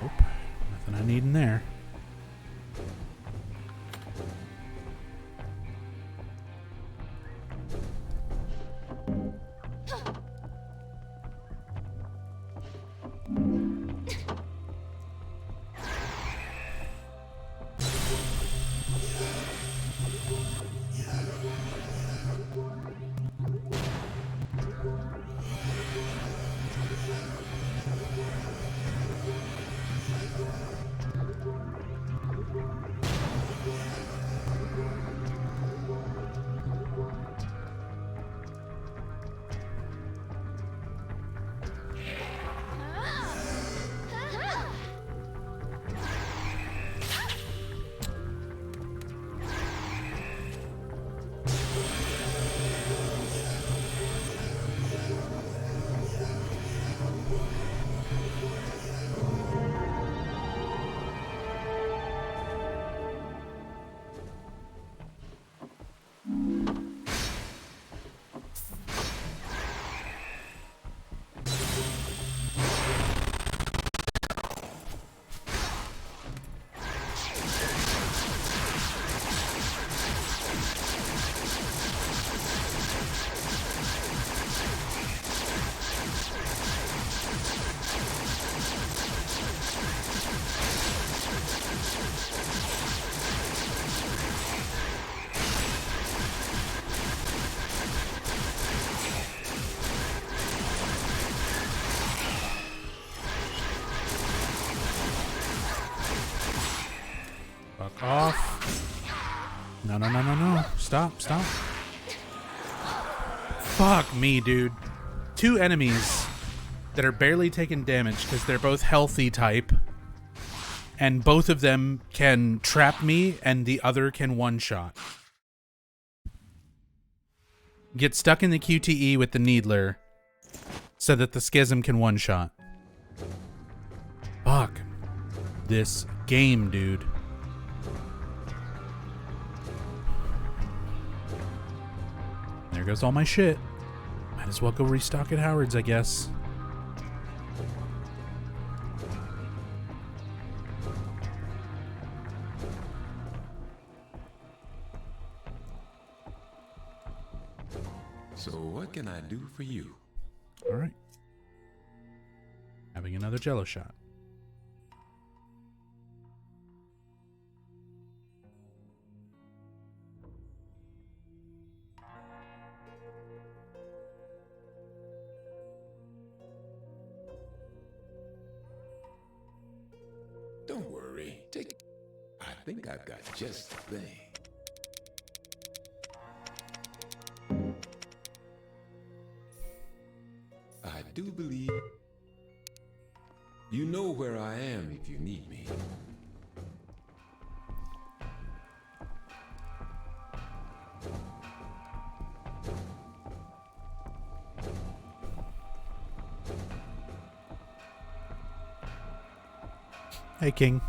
Nope. Nothing I need in there. off. No, no, no, no, no. Stop, stop. Fuck me, dude. 2 enemies that are barely taking damage because they're both healthy type. And both of them can trap me and the other can one-shot. Get stuck in the QTE with the Needler so that the Schism can one-shot. Fuck. This game, dude. There goes all my shit. Might as well go restock at Howard's, I guess. So what can I do for you? All right. Having another Jello shot. Don't worry. Take. I think I've got just the thing. I do believe you know where I am if you need me. Hey, King.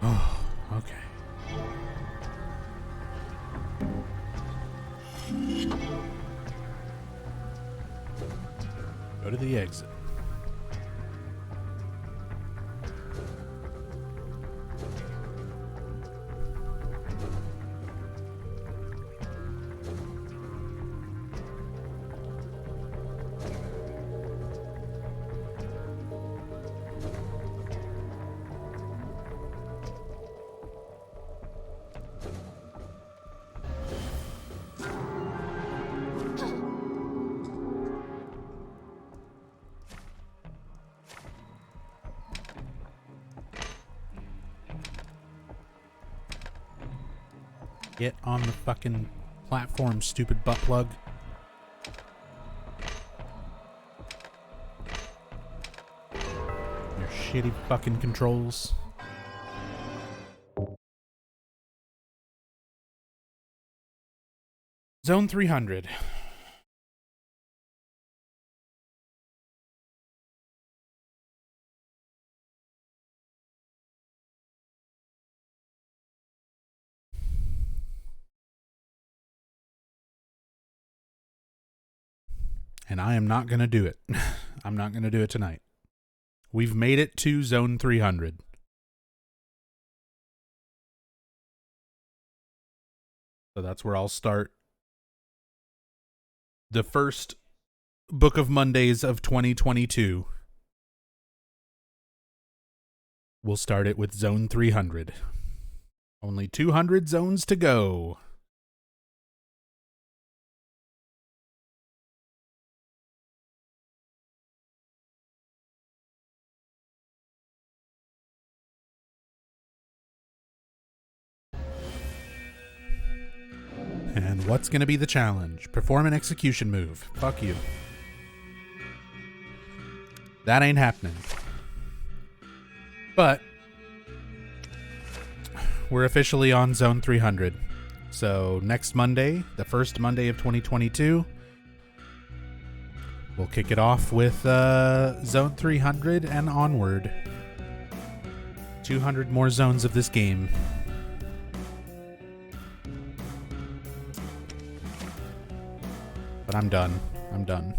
Oh, okay. Go to the exit. Get on the fucking platform, stupid butt plug. Your shitty fucking controls. Zone 300. And I am not going to do it. I'm not going to do it tonight. We've made it to Zone 300. So that's where I'll start the first Book of Mondays of 2022. We'll start it with Zone 300. Only 200 zones to go. And what's going to be the challenge? Perform an execution move. Fuck you. That ain't happening. But we're officially on Zone 300. So next Monday, the first Monday of 2022, we'll kick it off with Zone 300 and onward. 200 more zones of this game. But I'm done. I'm done.